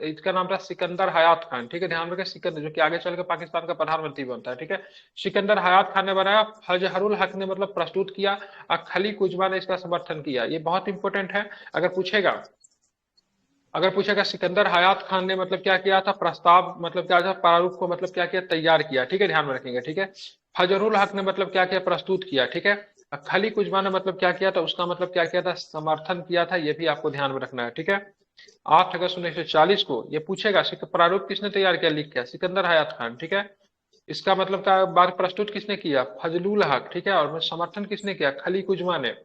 इसका नाम था सिकंदर हयात खान। ठीक है, ध्यान रखें, सिकंदर जो कि आगे चल के पाकिस्तान का प्रधानमंत्री बनता है। ठीक है, सिकंदर हयात खान ने बनाया, फजहरुल हक ने मतलब प्रस्तुत किया, और खली कुजमा ने इसका समर्थन किया। ये बहुत इंपॉर्टेंट है, अगर पूछेगा सिकंदर हयात खान ने मतलब क्या किया था, प्रस्ताव मतलब क्या था, प्रारूप को मतलब क्या किया, तैयार किया। ठीक है, ध्यान में रखेंगे। ठीक है, फजरुल हक ने मतलब क्या किया, प्रस्तुत किया। ठीक है, खली कुजमा ने मतलब क्या किया था, उसका मतलब क्या किया था, समर्थन किया था। ये भी आपको ध्यान में रखना है। ठीक है, 8 अगस्त 1940 को ये पूछेगा प्रारूप किसने तैयार किया, लिख के, सिकंदर हयात खान, ठीक है। इसका मतलब का बात प्रस्तुत किसने किया, फजलुल हक, ठीक है। और समर्थन किसने किया, खलीक उजमा ने।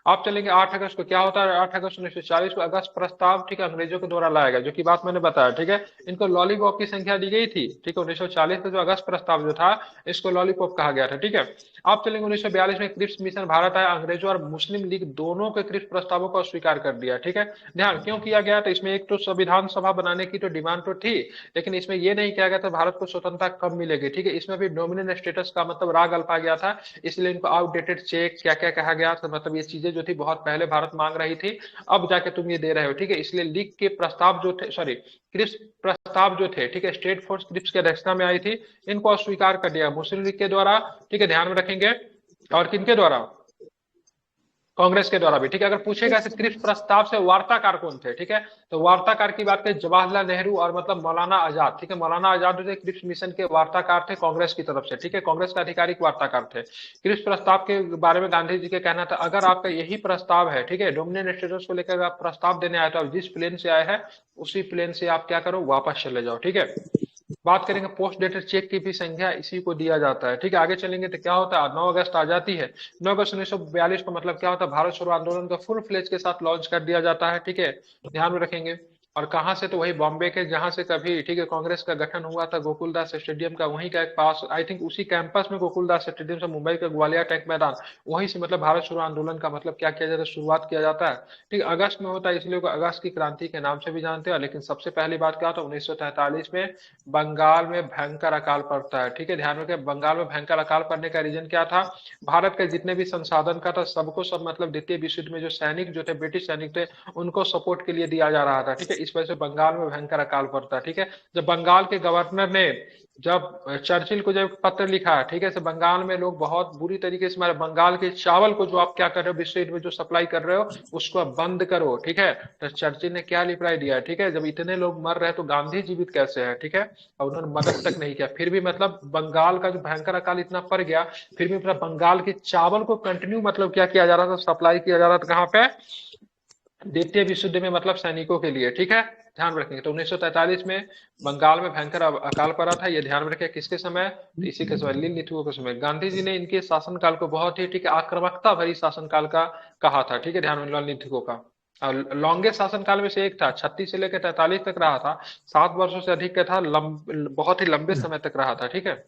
आप चलेंगे 8 अगस्त को, क्या होता है 8 अगस्त 1940 को, अगस्त प्रस्ताव, ठीक है, अंग्रेजों के द्वारा लाया गया, जो कि बात मैंने बताया, ठीक है। इनको लॉलीपॉप की संख्या दी गई थी, ठीक है। 1940 का जो अगस्त प्रस्ताव जो था, इसको लॉलीपॉप कहा गया था, ठीक है। आप चलेंगे 1942 में क्रिप्स मिशन भारत आया, अंग्रेजों और मुस्लिम लीग दोनों के क्रिप्स प्रस्तावों को अस्वीकार कर दिया, ठीक है। ध्यान क्यों किया गया, तो इसमें एक तो संविधान सभा बनाने की तो डिमांड तो थी, लेकिन इसमें यह नहीं किया गया था भारत को स्वतंत्रता कब मिलेगी, ठीक है। इसमें भी डोमिनियन स्टेटस का मतलब राग अल्पा गया था, इसलिए इनको आउटडेटेड चेक क्या क्या कहा गया था, मतलब ये चीजें जो थी बहुत पहले भारत मांग रही थी, अब जाके तुम ये दे रहे हो, ठीक है। इसलिए लीग के प्रस्ताव जो थे, सॉरी, क्रिप्स प्रस्ताव जो थे, ठीक है, स्टेट फोर्स क्रिप्स की अध्यक्षता में आई थी, इनको अस्वीकार कर दिया मुस्लिम लीग के द्वारा, ठीक है, ध्यान में रखेंगे। और किनके द्वारा, कांग्रेस के द्वारा भी, ठीक है। अगर पूछेगा कि क्रिप्स प्रस्ताव से वार्ताकार कौन थे, ठीक है, तो वार्ताकार की बात करें जवाहरलाल नेहरू और मतलब मौलाना आजाद, ठीक है। मौलाना आजाद जो थे क्रिप्स मिशन के वार्ताकार थे कांग्रेस की तरफ से, ठीक है, कांग्रेस के आधिकारिक वार्ताकार थे। क्रिप्स प्रस्ताव के बारे में गांधी जी का कहना था, अगर आपका यही प्रस्ताव है, ठीक है, डोमिनियन स्टेटस को लेकर आप प्रस्ताव देने आए तो आप जिस प्लेन से आए हैं उसी प्लेन से आप क्या करो, वापस चले जाओ, ठीक है। बात करेंगे पोस्ट डेटेड चेक की भी संख्या इसी को दिया जाता है, ठीक है। आगे चलेंगे तो क्या होता है, 9 अगस्त आ जाती है। 9 अगस्त 1942 को मतलब क्या होता है, भारत छोड़ो आंदोलन का फुल फ्लेज के साथ लॉन्च कर दिया जाता है, ठीक है, ध्यान में रखेंगे। और कहां से, तो वही बॉम्बे के जहां से कभी, ठीक है, कांग्रेस का गठन हुआ था गोकुलदास स्टेडियम का, वहीं का एक पास, आई थिंक उसी कैंपस में गोकुलदास स्टेडियम से मुंबई का ग्वालियर टैंक मैदान, वहीं से मतलब भारत छोड़ो आंदोलन का मतलब क्या किया जाता है, शुरुआत किया जाता है, ठीक है। अगस्त में होता है, इसलिए अगस्त की क्रांति के नाम से भी जानते हैं। लेकिन सबसे पहली बात क्या होता है, 1943 में बंगाल में भयंकर अकाल पड़ता है, ठीक है, ध्यान रखें। बंगाल में भयंकर अकाल पड़ने का रीजन क्या था, भारत के जितने भी संसाधन का था सबको सब मतलब द्वितीय विश्व युद्ध में जो सैनिक जो थे, ब्रिटिश सैनिक थे, उनको सपोर्ट के लिए दिया जा रहा था, ठीक है। इस वजह से बंगाल में भयंकर अकाल पड़ता है, ठीक है। जब बंगाल के गवर्नर ने जब चर्चिल को जब पत्र लिखा, ठीक है, तो बंगाल में लोग बहुत बुरी तरीके से, हमारे बंगाल के चावल को जो आप क्या कर रहे हो, विश्व युद्ध में जो सप्लाई कर रहे हो उसको आप बंद करो, ठीक है। तो चर्चिल ने क्या रिप्लाई दिया, ठीक है, जब इतने लोग मर रहे हैं तो गांधी जीवित कैसे है, ठीक है। और उन्होंने मदद तक नहीं किया, फिर भी मतलब बंगाल का जो भयंकर अकाल इतना पड़ गया, फिर भी मतलब बंगाल के चावल को कंटिन्यू मतलब क्या किया जा रहा था, सप्लाई किया जा रहा था, कहाँ पे, द्वितीय विश्व युद्ध में मतलब सैनिकों के लिए, ठीक है, ध्यान रखेंगे। तो 1943 में बंगाल में भयंकर अकाल पड़ा था, ये ध्यान रखें, किसके समय, तो इसी के समय, लील नीतियों के समय। गांधी जी ने इनके शासनकाल को बहुत ही, ठीक है, आक्रामकता भरी शासनकाल का कहा था, ठीक है, ध्यान में, लाल नीतियों का। और लॉन्गेस्ट शासनकाल में से एक था, 36 से लेकर 43 तक रहा था, 7 वर्षों से अधिक का था, बहुत ही लंबे समय तक रहा था, ठीक है।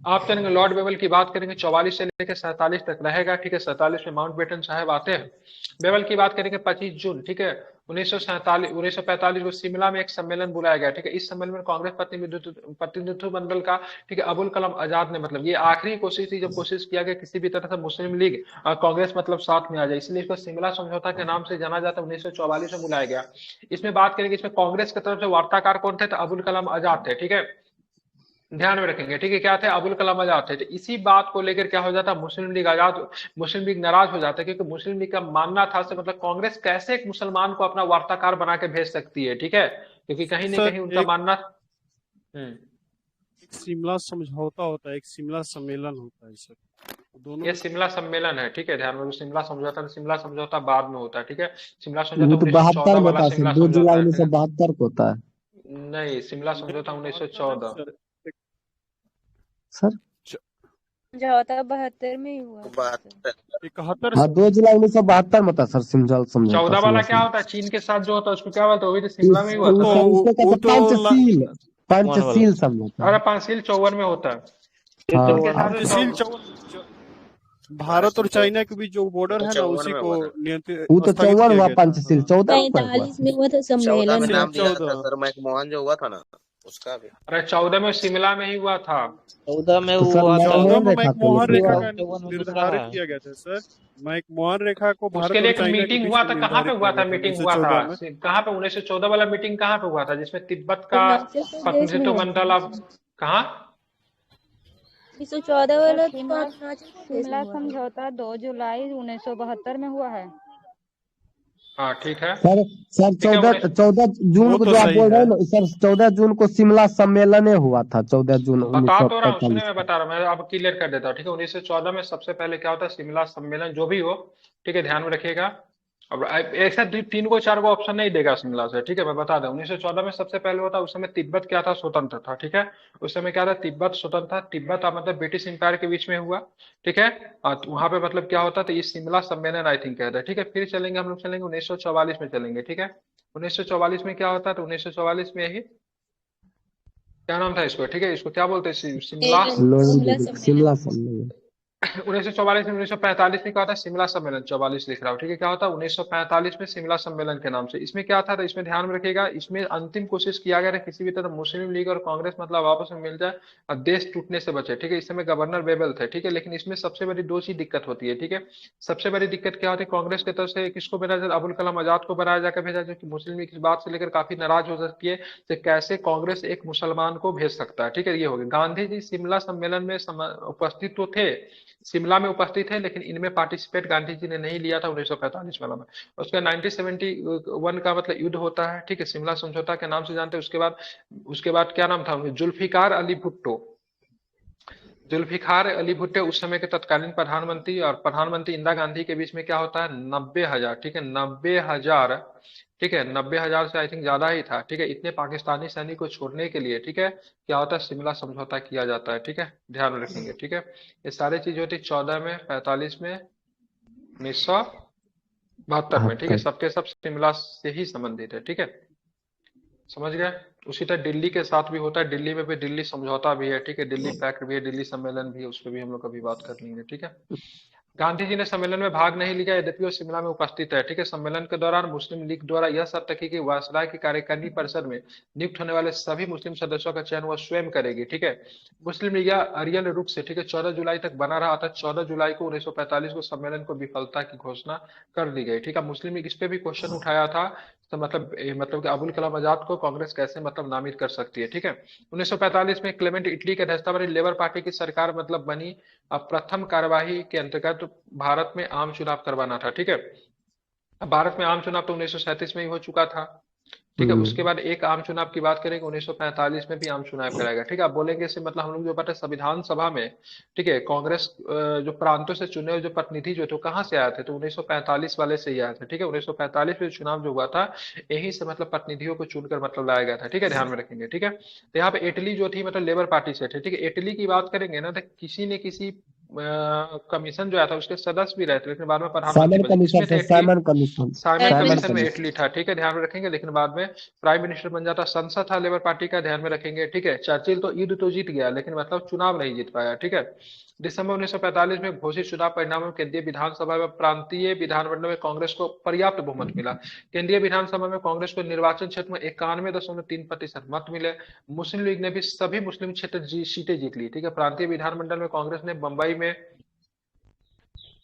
आप चलेंगे लॉर्ड बेवल की बात करेंगे, 44 से लेकर 47 तक रहेगा, ठीक है। 47 में माउंट बेटन साहब आते हैं। बेवल की बात करेंगे 25 जून, ठीक है, 1945 को शिमला में एक सम्मेलन बुलाया गया, ठीक है। इस सम्मेलन में कांग्रेस प्रतिनिधित्व मंडल का, ठीक है, अबुल कलाम आजाद ने, मतलब ये आखिरी कोशिश थी जब कोशिश किया गया किसी भी तरह से मुस्लिम लीग और कांग्रेस मतलब साथ में आ जाए, इसलिए इसको शिमला समझौता के नाम से जाना जाता है। 1944 में बुलाया गया। इसमें बात करेंगे, इसमें कांग्रेस की तरफ से वार्ताकार कौन थे, तो अबुल कलाम आजाद थे, ठीक है, ध्यान में रखेंगे, ठीक है। क्या थे, अबुल कलाम आजाद थे। तो इसी बात को लेकर क्या हो जाता, मुस्लिम लीग नाराज हो जाता है, क्योंकि मुस्लिम लीग का मानना था से मतलब कांग्रेस कैसे एक मुसलमान को अपना वार्ताकार बना के भेज सकती है, ठीक है, क्योंकि कहीं ना सर कहीं उनका मानना। एक शिमला समझौता होता है, एक शिमला सम्मेलन होता है सर, दोनों ये शिमला सम्मेलन है, ठीक है, ध्यान में, शिमला समझौता बाद में होता है, ठीक है। शिमला वो समझौता तो 1914 72 में वाला था, शिमला 2 समझौता जुलाई है, ठीक है। 1972 को होता है नहीं, शिमला समझौता 1914। सर। समझौता 72 में ही हुआ था सर। 71 हाँ, 2 जुलाई 1972 में था सर समझौता। 14 वाला क्या होता है, चीन के साथ जो होता है उसको क्या बोलते हैं, वो भी तो शिमला में ही हुआ था। वो तो पंचशील समझौता। अरे पंचशील 54 में होता है। हाँ, चीन के साथ पंचशील 54 भारत और चाइना के बीच जो बॉर्डर है ना, उसी को नियंत्रित, वो तो 54 हुआ, पंचशील 14 में हुआ। 45 में हुआ था सम्मेलन। सर मनमोहन जो हुआ था ना उसका भी। अरे 14 में शिमला में ही हुआ था। 14 में तो सर हुआ था। 14 में मनमोहन रेखा का 54 में निर्धारित किया गया था सर। मनमोहन रेखा को भारत उसके लिए और एक चाइना के मीटिंग बीच हुआ में था, कहाँ पे निर्धारित हुआ किया था, गया मीटिंग हुआ था 1914 में। कहाँ पे, 1914 वाला मीटिंग कहाँ पे हुआ था, जिसमें तिब्बत का अरुणाचल प्रदेश में प्रतिनिधित्व हुआ मंडल, था। आप कहाँ, 1914 वाला तो शिमला अरुणाचल प्रदेश में हुआ था। समझौता 2 जुलाई 1972 में हुआ है। हाँ ठीक है सर ठीक है। 14 जून वो को तो जो आप सही बोल रहे है। हैं ना सर, 14 जून को शिमला सम्मेलन हुआ था, 14 जून बता तो रहा हूँ, सुने, 1945। मैं बता रहा हूँ, मैं अब क्लियर कर देता हूँ, ठीक है। 1914 में सबसे पहले क्या होता है, शिमला सम्मेलन जो भी हो, ठीक है, ध्यान में रखिएगा। अब ऐसा तीन को चार को ऑप्शन नहीं देगा शिमला से, ठीक है। मैं बता दूं 1914 में सबसे पहले हुआ था, उस समय तिब्बत क्या था, स्वतंत्र था, ठीक है। उस समय क्या था, तिब्बत स्वतंत्र था। तिब्बत मतलब ब्रिटिश इंपायर के बीच में हुआ, ठीक है। और तो वहां पे मतलब क्या होता था, ये शिमला सम्मेलन आई थिंक कहता है, ठीक है। फिर चलेंगे हम लोग, चलेंगे 1944 में चलेंगे, ठीक है। 1944 में क्या होता है, तो 1944 में यही क्या नाम था इसको, ठीक है, इसको क्या बोलते हैं, शिमला शिमला सम्मेलन। शिमला सम्मेलन। 1944 में 1945 में क्या होता है, शिमला सम्मेलन। 44 लिख रहा हूँ, ठीक है। क्या होता है 1945 में शिमला सम्मेलन के नाम से। इसमें क्या था, तो इसमें ध्यान में रखिएगा, इसमें अंतिम कोशिश किया गया था किसी भी तरह मुस्लिम लीग और कांग्रेस मतलब आपस में मिल जाए और देश टूटने से बचे, ठीक है। इस समय गवर्नर बेबल थे, ठीक है। लेकिन इसमें सबसे बड़ी दो चीज दिक्कत होती है, ठीक है। सबसे बड़ी दिक्कत क्या होती है, कांग्रेस की तरफ से किसको बनाया जाता, अबुल कलाम आजाद को बनाया जाकर भेजा, जो कि मुस्लिम लीग इस बात से लेकर काफी नाराज हो सकती है कि कैसे कांग्रेस एक मुसलमान को भेज सकता है, ठीक है। ये हो गया। गांधी जी शिमला सम्मेलन में उपस्थित तो थे, शिमला में उपस्थित है, लेकिन इनमें पार्टिसिपेट गांधी जी ने नहीं लिया था 1945 वाला में। उसके 1971 का मतलब युद्ध होता है, ठीक है, शिमला समझौता के नाम से जानते हैं। उसके बाद क्या नाम था, जुल्फिकार अली भुट्टो। जुल्फिकार अली भुट्टो उस समय के तत्कालीन प्रधानमंत्री, और प्रधानमंत्री इंदिरा गांधी के बीच में क्या होता है, 90,000, ठीक है, 90,000, ठीक है, 90,000 से आई थिंक ज्यादा ही था, ठीक है। इतने पाकिस्तानी सैनिक को छोड़ने के लिए, ठीक है, क्या होता है, शिमला समझौता किया जाता है, ठीक है। ध्यान में रखेंगे, ठीक है। ये सारी चीज होती 14 में, 45 में, 1972 में, ठीक है। सबके सब शिमला से ही संबंधित है, ठीक है, समझ गए। उसी तरह दिल्ली के साथ भी होता है, दिल्ली में भी दिल्ली समझौता भी है, ठीक है, दिल्ली पैक्ट भी है, दिल्ली सम्मेलन भी है, उस पर भी हम लोग कभी बात कर लेंगे, ठीक है। गांधी जी ने सम्मेलन में भाग नहीं लिया, यद्यपि वो शिमला में उपस्थित है, ठीक है। सम्मेलन के दौरान मुस्लिम लीग द्वारा यह शर्त रखी कि वायसराय की कार्यकारिणी परिषद में नियुक्त होने वाले सभी मुस्लिम सदस्यों का चयन वह स्वयं करेगी, ठीक है। मुस्लिम लीग अरियल रूप से, ठीक है, 14 जुलाई तक बना रहा था। 14 जुलाई को 1945 को सम्मेलन को विफलता की घोषणा कर दी गई, ठीक है। मुस्लिम लीग इस पे भी क्वेश्चन उठाया था, तो मतलब कि अबुल कलाम आजाद को कांग्रेस कैसे मतलब नामित कर सकती है, ठीक है। 1945 में क्लेमेंट इटली के अध्यक्षता वाली लेबर पार्टी की सरकार मतलब बनी। अब प्रथम कार्यवाही के अंतर्गत भारत में आम चुनाव करवाना था, ठीक है। अब भारत में आम चुनाव तो 1937 में ही हो चुका था, ठीक है। उसके बाद एक आम चुनाव की बात करेंगे, 1945 में भी आम चुनाव कराएगा, ठीक है। आप बोलेंगे इससे मतलब हम लोग जो बात संविधान सभा में, ठीक है, कांग्रेस जो प्रांतों से चुने हुए जो प्रतिनिधि जो थे कहाँ से आए थे, तो 1945 वाले से ही आए थे, ठीक है। 1945 में चुनाव जो हुआ था, यहीं से मतलब प्रतिनिधियों को चुनकर मतलब लाया गया था, ठीक है। ध्यान में रखेंगे, ठीक है। तो यहाँ पे इटली जो थी मतलब लेबर पार्टी से थे, ठीक है। इटली की बात करेंगे ना, तो किसी ने किसी कमीशन जो आया था उसके सदस्य भी रहे थे, लेकिन बाद में प्रधानमंत्री बने। किसमें थे, Simon commission. Simon Simon commission में इटली था, ठीक है। ध्यान में रखेंगे, लेकिन बाद में प्राइम मिनिस्टर बन जाता। संसद था लेबर पार्टी का, ध्यान में रखेंगे, ठीक है। चर्चिल तो युद्ध तो जीत गया, लेकिन मतलब चुनाव नहीं जीत पाया, ठीक है। दिसंबर 1945 में घोषित चुनाव परिणामों में केंद्रीय विधानसभा में प्रांतीय विधानमंडल में कांग्रेस को पर्याप्त बहुमत मिला। केंद्रीय विधानसभा में कांग्रेस को निर्वाचन क्षेत्र में 91.3% मत मिले। मुस्लिम लीग ने भी सभी मुस्लिम क्षेत्र सीटें जीत ली, ठीक है। प्रांतीय विधानमंडल में कांग्रेस ने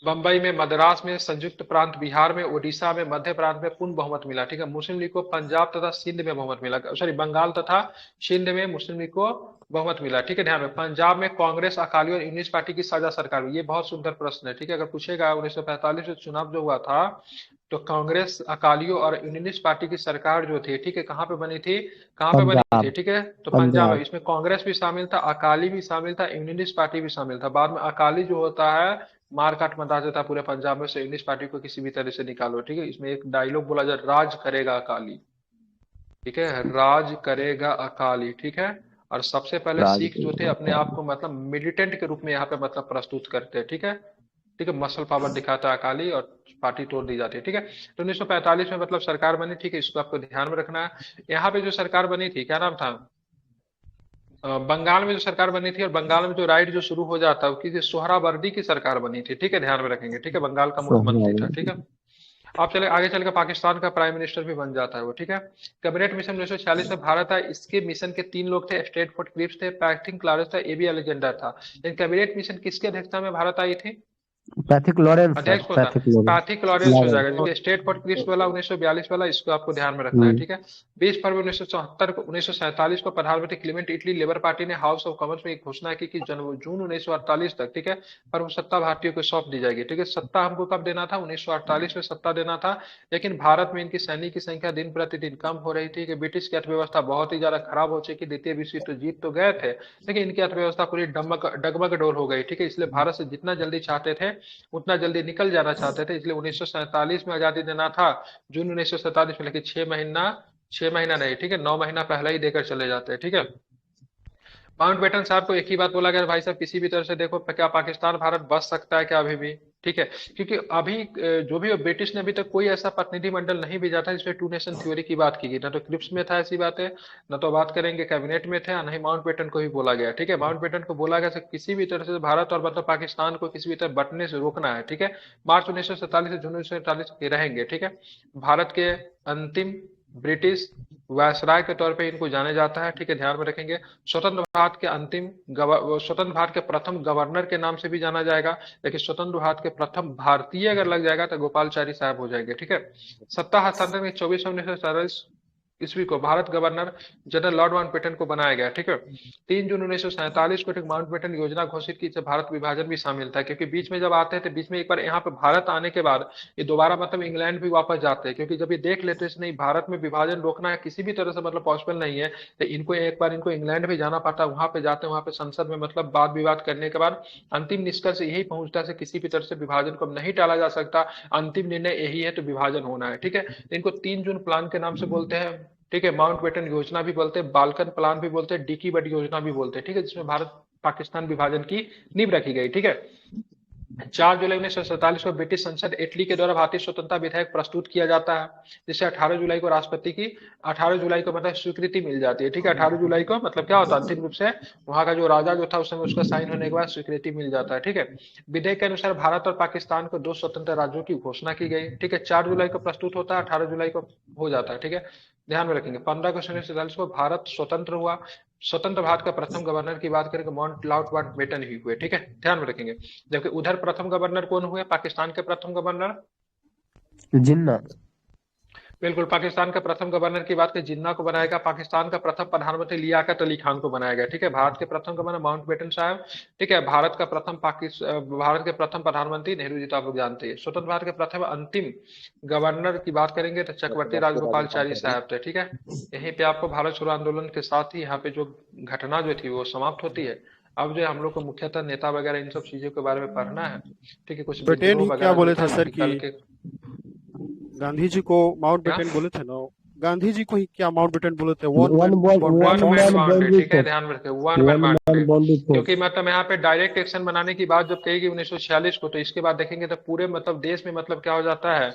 बंबई में, मद्रास में, संयुक्त प्रांत बिहार में, उड़ीसा में, मध्य प्रांत में पूर्ण बहुमत मिला, ठीक है। मुस्लिम लीग को पंजाब तथा सिंध में बहुमत मिला, सॉरी बंगाल तथा सिंध में मुस्लिम लीग को बहुमत मिला, ठीक है। ध्यान में, पंजाब में कांग्रेस, अकाली और यूनिस्ट पार्टी की साझा सरकार हुई। ये बहुत सुंदर प्रश्न है, ठीक है। अगर पूछेगा 1945 में चुनाव जो हुआ था, तो कांग्रेस, अकालियों और यूनिस्ट पार्टी की सरकार जो थी, ठीक है, कहाँ पे बनी थी, कहाँ पे बनी थी, ठीक है, तो पंजाब में। इसमें कांग्रेस भी शामिल था, अकाली भी शामिल था, यूनिस्ट पार्टी भी शामिल था। बाद में अकाली जो होता है मारकाट मचा देता पूरे पंजाब में से, यूनिस्ट पार्टी को किसी भी तरह से निकालो, ठीक है। इसमें एक डायलॉग बोला जाए, राज करेगा अकाली, ठीक है, राज करेगा अकाली, ठीक है। और सबसे पहले सिख जो थे अपने आप को मतलब मिलिटेंट के रूप में यहाँ पे मतलब प्रस्तुत करते हैं, ठीक है, ठीक है। मसल पावर दिखाता है अकाली और पार्टी तोड़ दी जाती है, ठीक है। तो 1945 में मतलब सरकार बनी, ठीक है, इसको आपको ध्यान में रखना है। यहाँ पे जो सरकार बनी थी, क्या नाम था, बंगाल में जो सरकार बनी थी, और बंगाल में जो राइट जो शुरू हो जाता है उसकी सोहरावर्दी की सरकार बनी थी, ठीक है। ध्यान में रखेंगे, ठीक है, बंगाल का मुख्यमंत्री था, ठीक है। आप चले आगे, चलकर पाकिस्तान का प्राइम मिनिस्टर भी बन जाता है वो, ठीक है। कैबिनेट मिशन 1946 में भारत था। इसके मिशन के 3 लोग थे, स्ट्रेटफोर्ड क्रिप्स थे, पैट्रिक क्लारेंस था, एबी अलेक्जेंडर था। लेकिन कैबिनेट मिशन किसकी अध्यक्षता में भारत आई थी, पैथिक लॉरेंस सर, अध्यक्ष होता पैथिक लॉरेंस हो जाएगा, क्योंकि स्टेट फॉर क्रिप्स वाला 1942 वाला, इसको आपको ध्यान में रखना है, ठीक है। 20 फरवरी 1947 को प्रधानमंत्री क्लीमेंट इटली लेबर पार्टी ने हाउस ऑफ कॉमन्स में एक घोषणा की कि जून 1948 तक, ठीक है, पर सत्ता भारतीयों को सौंप दी जाएगी, ठीक है। सत्ता हमको कब देना था, 1948 में सत्ता देना था। लेकिन भारत में इनकी सैनिक की संख्या दिन प्रतिदिन कम हो रही थी कि ब्रिटिश की अर्थव्यवस्था बहुत ही ज्यादा खराब हो चुकी। द्वितीय विश्व युद्ध तो जीत तो गए थे, लेकिन इनकी अर्थव्यवस्था पूरी डगमग डोल हो गई, ठीक है। इसलिए भारत से जितना जल्दी चाहते थे उतना जल्दी निकल जाना चाहते थे, इसलिए 1947 में आजादी देना था। जून 1947 में, लेकिन 6 महीना नहीं, ठीक है, 9 महीना पहले ही देकर चले जाते हैं, ठीक है। माउंटबेटन साहब को एक ही बात बोला गया, भाई साहब किसी भी तरह से देखो क्या पाकिस्तान भारत बच सकता है क्या अभी भी, ठीक है। क्योंकि अभी जो भी ब्रिटिश ने अभी तक कोई ऐसा प्रतिनिधिमंडल नहीं भेजा था जिसमें टू नेशन थ्योरी की बात की गई, ना तो क्रिप्स में था ऐसी बातें, न तो बात करेंगे कैबिनेट में थे, न ही माउंटबेटन को ही बोला गया, ठीक है। माउंटबेटन को बोला गया किसी भी तरह से भारत और मतलब पाकिस्तान को किसी भी तरह बंटने से रोकना है, ठीक है। मार्च 1947 से जून 1947 के रहेंगे, ठीक है। भारत के अंतिम ब्रिटिश वायसराय के तौर पे इनको जाने जाता है, ठीक है, ध्यान में रखेंगे। स्वतंत्र भारत के स्वतंत्र भारत के प्रथम गवर्नर के नाम से भी जाना जाएगा, लेकिन स्वतंत्र भारत के प्रथम भारतीय अगर लग जाएगा तो गोपालचारी साहब हो जाएंगे, ठीक है। सत्ता हस्तांतरण में 24 ईस्वी को Bharat governor general Lord Mountbatten को बनाया गया, ठीक है। 3 जून 1947 को माउंटबेटन योजना घोषित की, भारत विभाजन भी शामिल था, क्योंकि बीच में जब आते हैं तो बीच में एक बार यहाँ पे भारत आने के बाद ये दोबारा मतलब इंग्लैंड भी वापस जाते हैं, क्योंकि जब ये देख लेते हैं नहीं भारत में विभाजन रोकना है किसी भी तरह से मतलब पॉसिबल नहीं है, तो इनको एक बार इनको इंग्लैंड भी जाना पड़ता है। वहां पे जाते हैं, वहां पे संसद में मतलब वाद विवाद करने के बाद अंतिम निष्कर्ष यही पहुंचता है किसी भी तरह से विभाजन को नहीं टाला जा सकता, अंतिम निर्णय यही है तो विभाजन होना है, ठीक है। इनको 3 जून प्लान के नाम से बोलते हैं, ठीक है। माउंटबेटन योजना भी बोलते हैं, बाल्कन प्लान भी बोलते हैं, डिकी बट योजना भी बोलते हैं, ठीक है, जिसमें भारत पाकिस्तान विभाजन की नींव रखी गई, ठीक है। 4 जुलाई 1947 को ब्रिटिश संसद इटली के द्वारा भारतीय स्वतंत्रता विधेयक प्रस्तुत किया जाता है, जिससे 18 जुलाई को राष्ट्रपति की 18 जुलाई को मतलब स्वीकृति मिल जाती है, ठीक है। 18 जुलाई को मतलब क्या होता है, अंतिम रूप से वहां का जो राजा जो था उस समय उसका साइन होने के बाद स्वीकृति मिल जाता है, ठीक है। विधेयक के अनुसार भारत और पाकिस्तान को 2 स्वतंत्र राज्यों की घोषणा की गई, ठीक है। 4 जुलाई को प्रस्तुत होता है, 18 जुलाई को हो जाता है, ठीक है। ध्यान में रखेंगे 15 अगस्त 1947 को भारत स्वतंत्र हुआ। स्वतंत्र भारत का प्रथम गवर्नर की बात करें माउंट माउंटबेटन ही हुए, ठीक है, ध्यान में रखेंगे। जबकि उधर प्रथम गवर्नर कौन हुए, पाकिस्तान के प्रथम गवर्नर जिन्ना। बिल्कुल, पाकिस्तान का प्रथम गवर्नर की बात करें जिन्ना को बनाया गया। पाकिस्तान का प्रथम प्रधानमंत्री लियाकत अली खान को बनाया गया, ठीक है। भारत के प्रथम गवर्नर माउंटबेटन साहब, ठीक है। भारत के प्रथम प्रधानमंत्री नेहरू जी, तो आप लोग जानते हैं। स्वतंत्र भारत के प्रथम अंतिम गवर्नर की बात करेंगे तो चक्रवर्ती राजगोपालचारी साहब थे, ठीक है। यहीं पे आपको भारत छोड़ो आंदोलन के साथ ही यहाँ पे जो घटना जो थी वो समाप्त होती है। अब जो हम लोग को मुख्यतः नेता वगैरह इन सब चीजों के बारे में पढ़ना है, ठीक है। कुछ ब्रिटेन ही क्या बोले थे सर कि के गांधी जी को माउंटबेटन बोले थे ना, गांधी जी को ही क्या माउंटबेटन बोले थे, वन मैन बाउंड्री, ठीक है, ध्यान में रखें, वन मैन बाउंड्री। क्योंकि मतलब यहाँ पे डायरेक्ट एक्शन बनाने की बात जब कहेगी 1946 को, तो इसके बाद देखेंगे तो पूरे मतलब देश में मतलब क्या हो जाता है,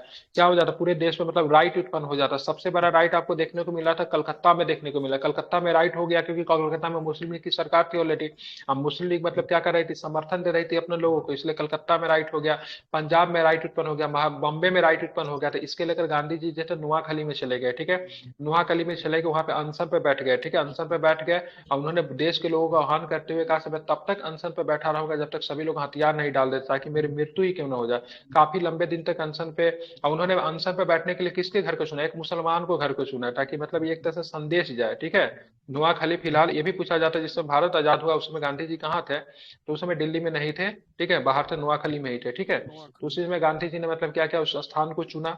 पूरे देश में मतलब राइट उत्पन्न हो जाता है। सबसे बड़ा राइट आपको देखने को मिला था कलकत्ता में, देखने को मिला कलकत्ता में राइट हो गया, क्योंकि कलकत्ता में मुस्लिम लीग की सरकार थी ऑलरेडी। अब मुस्लिम लीग मतलब क्या कर रही थी, समर्थन दे रही थी अपने लोगों को, इसलिए कलकत्ता में राइट हो गया। पंजाब में राइट उत्पन्न हो गया, बॉम्बे में राइट उत्पन्न हो गया। तो इसके लेकर गांधी जी जो थे नुआखली में चले गए, ठीक है। नुआखली में चले गए, वहां पे अनशन पे बैठ गए, ठीक है। अनशन पे बैठ गए और उन्होंने देश के लोगों का आह्वान करते हुए कहा मैं तब तक अनशन पे बैठा रहूंगा जब तक सभी लोग हथियार नहीं डाल देते, ताकि मेरी मृत्यु ही क्यों ना हो जाए। काफी लंबे दिन तक अनशन पे, और उन्होंने अनशन पे बैठने के लिए किसके घर को चुना, एक मुसलमान को घर को चुना, ताकि मतलब एक तरह से संदेश जाए, ठीक है। नुआखली फिलहाल ये भी पूछा जाता है जिसमें भारत आजाद हुआ उस समय गांधी जी कहाँ थे, तो उस समय दिल्ली में नहीं थे, ठीक है, बाहर थे, नुआखली में ही थे, ठीक है। तो उसी में गांधी जी ने मतलब क्या क्या उस स्थान को चुना।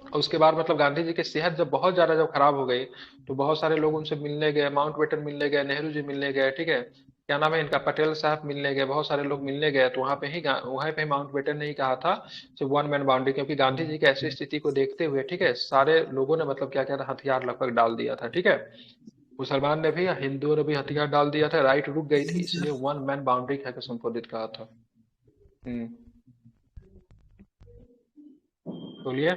और उसके बाद मतलब गांधी जी की सेहत जब बहुत ज्यादा जब खराब हो गई, तो बहुत सारे लोग उनसे मिलने गए, माउंटबेटन मिलने गए, नेहरू जी मिलने गए, ठीक है, क्या नाम है इनका, पटेल साहब मिलने गए, बहुत सारे लोग मिलने गए। तो वहां पे माउंटबेटन ने ही कहा था वन मैन बाउंड्री, क्योंकि गांधी जी की ऐसी स्थिति को देखते हुए, ठीक है, सारे लोगों ने मतलब क्या क्या था, हथियार लगभग डाल दिया था, ठीक है। मुसलमान ने भी, हिंदुओं ने भी हथियार डाल दिया था, राइट रुक गई थी, इसलिए वन मैन बाउंड्री कहकर संबोधित कहा था। बोलिए।